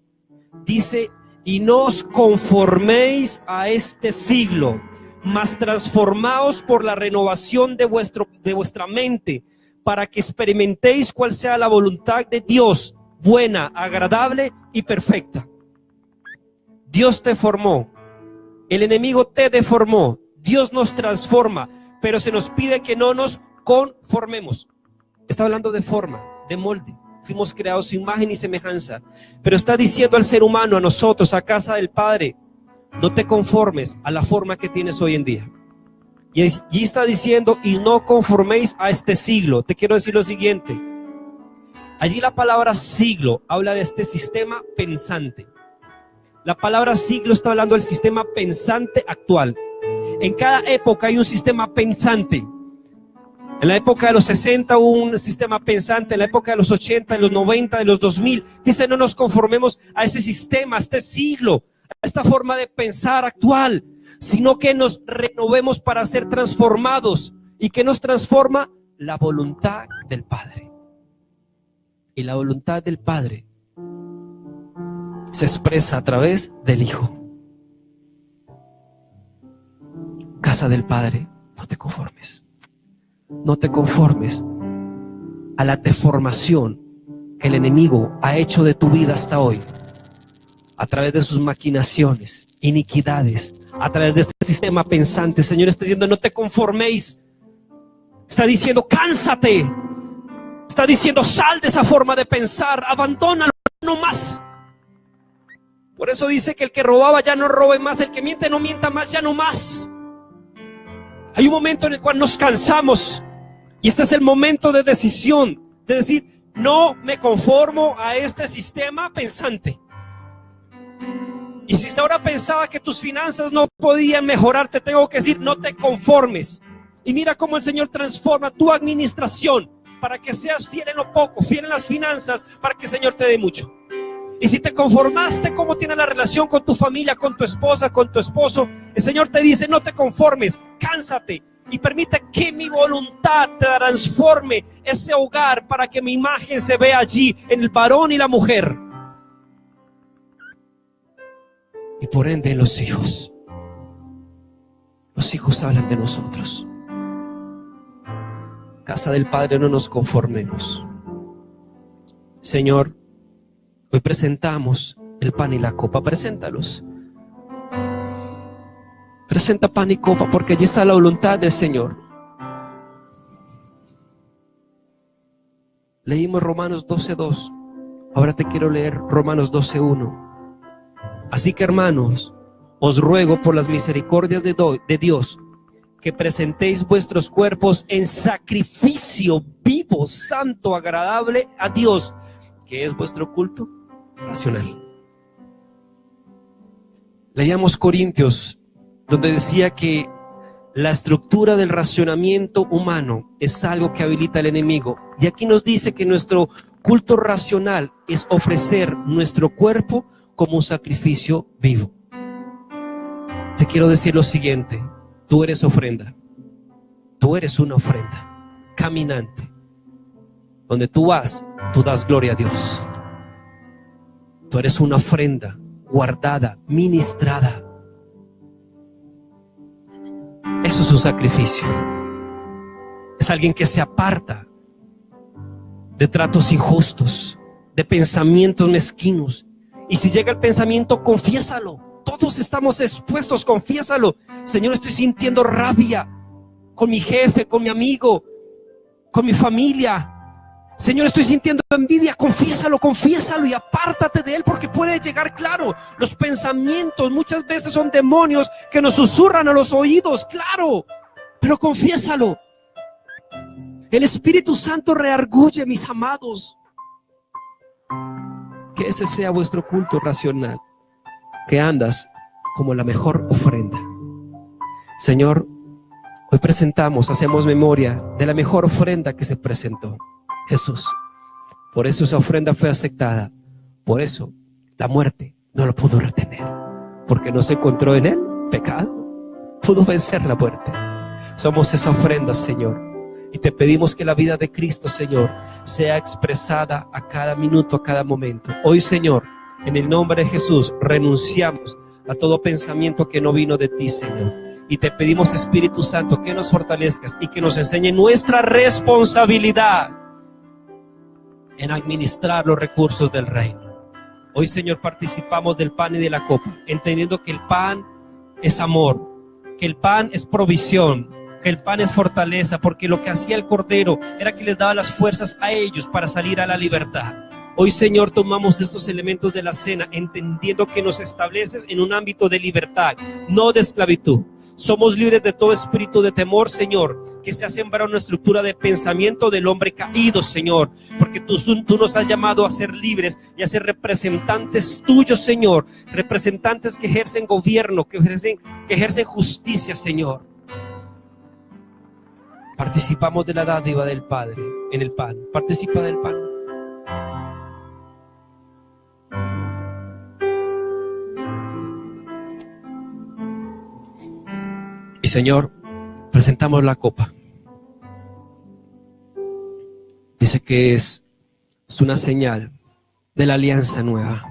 Dice, y no os conforméis a este siglo, mas transformaos por la renovación de vuestra mente, para que experimentéis cuál sea la voluntad de Dios, buena, agradable y perfecta. Dios te formó, el enemigo te deformó, Dios nos transforma, pero se nos pide que no nos conformemos. Está hablando de forma, de molde. Fuimos creados a su imagen y semejanza, pero está diciendo al ser humano, a nosotros, a casa del Padre, no te conformes a la forma que tienes hoy en día. Y está diciendo, y no conforméis a este siglo. Te quiero decir lo siguiente. Allí la palabra siglo habla de este sistema pensante. La palabra siglo está hablando del sistema pensante actual. En cada época hay un sistema pensante. En la época de los 60 hubo un sistema pensante, en la época de los 80, de los 90, de los 2000. Dice, no nos conformemos a ese sistema, a este siglo, a esta forma de pensar actual, sino que nos renovemos para ser transformados. ¿Y qué nos transforma? La voluntad del Padre. Y la voluntad del Padre se expresa a través del Hijo. Casa del Padre, no te conformes. No te conformes a la deformación que el enemigo ha hecho de tu vida hasta hoy, a través de sus maquinaciones, iniquidades, a través de este sistema pensante. El Señor está diciendo, no te conforméis. Está diciendo, cánsate. Está diciendo, sal de esa forma de pensar, abandónalo, no más. Por eso dice que el que robaba ya no robe más, el que miente no mienta más, ya no más. Hay un momento en el cual nos cansamos y este es el momento de decisión, de decir, no me conformo a este sistema pensante. Y si hasta ahora pensaba que tus finanzas no podían mejorar, te tengo que decir, no te conformes. Y mira cómo el Señor transforma tu administración para que seas fiel en lo poco, fiel en las finanzas, para que el Señor te dé mucho. Y si te conformaste, ¿cómo tiene la relación con tu familia, con tu esposa, con tu esposo? El Señor te dice, no te conformes, cánsate y permite que mi voluntad transforme ese hogar para que mi imagen se vea allí en el varón y la mujer. Y por ende en los hijos. Los hijos hablan de nosotros. Casa del Padre, no nos conformemos. Señor, hoy presentamos el pan y la copa. Preséntalos. Presenta pan y copa porque allí está la voluntad del Señor. Leímos Romanos 12:2. Ahora te quiero leer Romanos 12:1. Así que, hermanos, os ruego por las misericordias de Dios que presentéis vuestros cuerpos en sacrificio vivo, santo, agradable a Dios, que es vuestro culto racional. Leíamos Corintios, donde decía que la estructura del racionamiento humano es algo que habilita al enemigo. Y aquí nos dice que nuestro culto racional es ofrecer nuestro cuerpo como un sacrificio vivo. Te quiero decir lo siguiente: tú eres ofrenda. Tú eres una ofrenda caminante. Donde tú vas, tú das gloria a Dios. Tú eres una ofrenda guardada, ministrada. Eso es un sacrificio. Es alguien que se aparta de tratos injustos, de pensamientos mezquinos. Y si llega el pensamiento, confiésalo. Todos estamos expuestos, confiésalo. Señor, estoy sintiendo rabia con mi jefe, con mi amigo, con mi familia. Señor, estoy sintiendo envidia. Confiésalo, confiésalo y apártate de él, porque puede llegar, claro. Los pensamientos muchas veces son demonios que nos susurran a los oídos, claro. Pero confiésalo. El Espíritu Santo reargulle, mis amados. Que ese sea vuestro culto racional. que andas como la mejor ofrenda. Señor, hoy hacemos memoria de la mejor ofrenda que se presentó, Jesús. Por eso esa ofrenda fue aceptada. Por eso la muerte no lo pudo retener, porque no se encontró en él pecado. Pudo vencer la muerte. Somos esa ofrenda, Señor, y te pedimos que la vida de Cristo, Señor, sea expresada a cada minuto, a cada momento. Hoy, Señor, en el nombre de Jesús, renunciamos a todo pensamiento que no vino de ti, Señor, y te pedimos, Espíritu Santo, que nos fortalezcas y que nos enseñe nuestra responsabilidad en administrar los recursos del reino. Hoy, Señor, participamos del pan y de la copa, entendiendo que el pan es amor, que el pan es provisión, que el pan es fortaleza, porque lo que hacía el Cordero era que les daba las fuerzas a ellos para salir a la libertad. Hoy, Señor, tomamos estos elementos de la cena, entendiendo que nos estableces en un ámbito de libertad, no de esclavitud. Somos libres de todo espíritu de temor, Señor, que se ha sembrado una estructura de pensamiento del hombre caído, Señor, porque tú nos has llamado a ser libres y a ser representantes tuyos, Señor, representantes que ejercen gobierno, que ejercen justicia, Señor. Participamos de la dádiva del Padre en el pan. Participa del pan. Y, Señor, presentamos la copa. Dice que es una señal de la alianza nueva,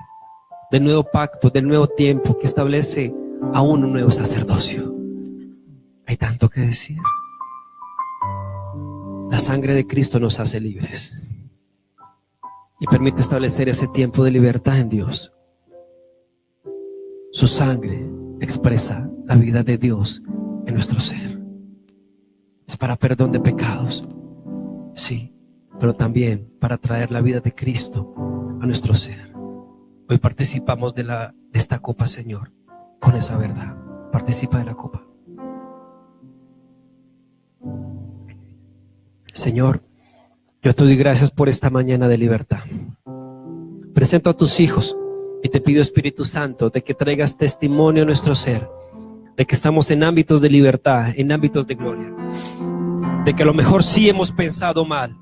del nuevo pacto, del nuevo tiempo que establece aún un nuevo sacerdocio. Hay tanto que decir. La sangre de Cristo nos hace libres y permite establecer ese tiempo de libertad en Dios. Su sangre expresa la vida de Dios en nuestro ser. Es para perdón de pecados, sí, pero también para traer la vida de Cristo a nuestro ser. Hoy participamos de esta copa, Señor, con esa verdad. Participa de la copa. Señor, yo te doy gracias por esta mañana de libertad. Presento a tus hijos y te pido, Espíritu Santo, de que traigas testimonio a nuestro ser, de que estamos en ámbitos de libertad, en ámbitos de gloria, de que a lo mejor sí hemos pensado mal,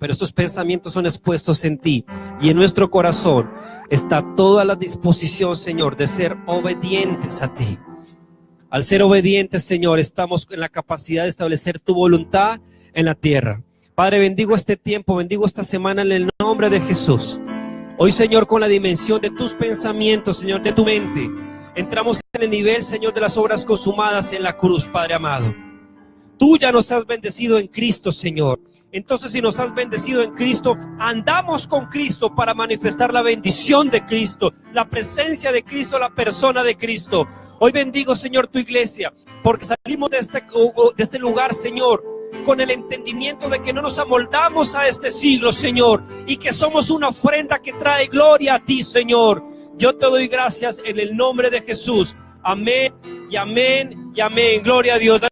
pero estos pensamientos son expuestos en ti, y en nuestro corazón está toda la disposición, Señor, de ser obedientes a ti. Al ser obedientes, Señor, estamos en la capacidad de establecer tu voluntad en la tierra. Padre, bendigo este tiempo, bendigo esta semana en el nombre de Jesús. Hoy, Señor, con la dimensión de tus pensamientos, Señor, de tu mente, entramos en el nivel, Señor, de las obras consumadas en la cruz, Padre amado. Tú ya nos has bendecido en Cristo, Señor. Entonces, si nos has bendecido en Cristo, andamos con Cristo para manifestar la bendición de Cristo, la presencia de Cristo, la persona de Cristo. Hoy bendigo, Señor, tu iglesia, porque salimos de este lugar, Señor, con el entendimiento de que no nos amoldamos a este siglo, Señor, y que somos una ofrenda que trae gloria a ti, Señor. Yo te doy gracias en el nombre de Jesús. Amén y amén y amén. Gloria a Dios.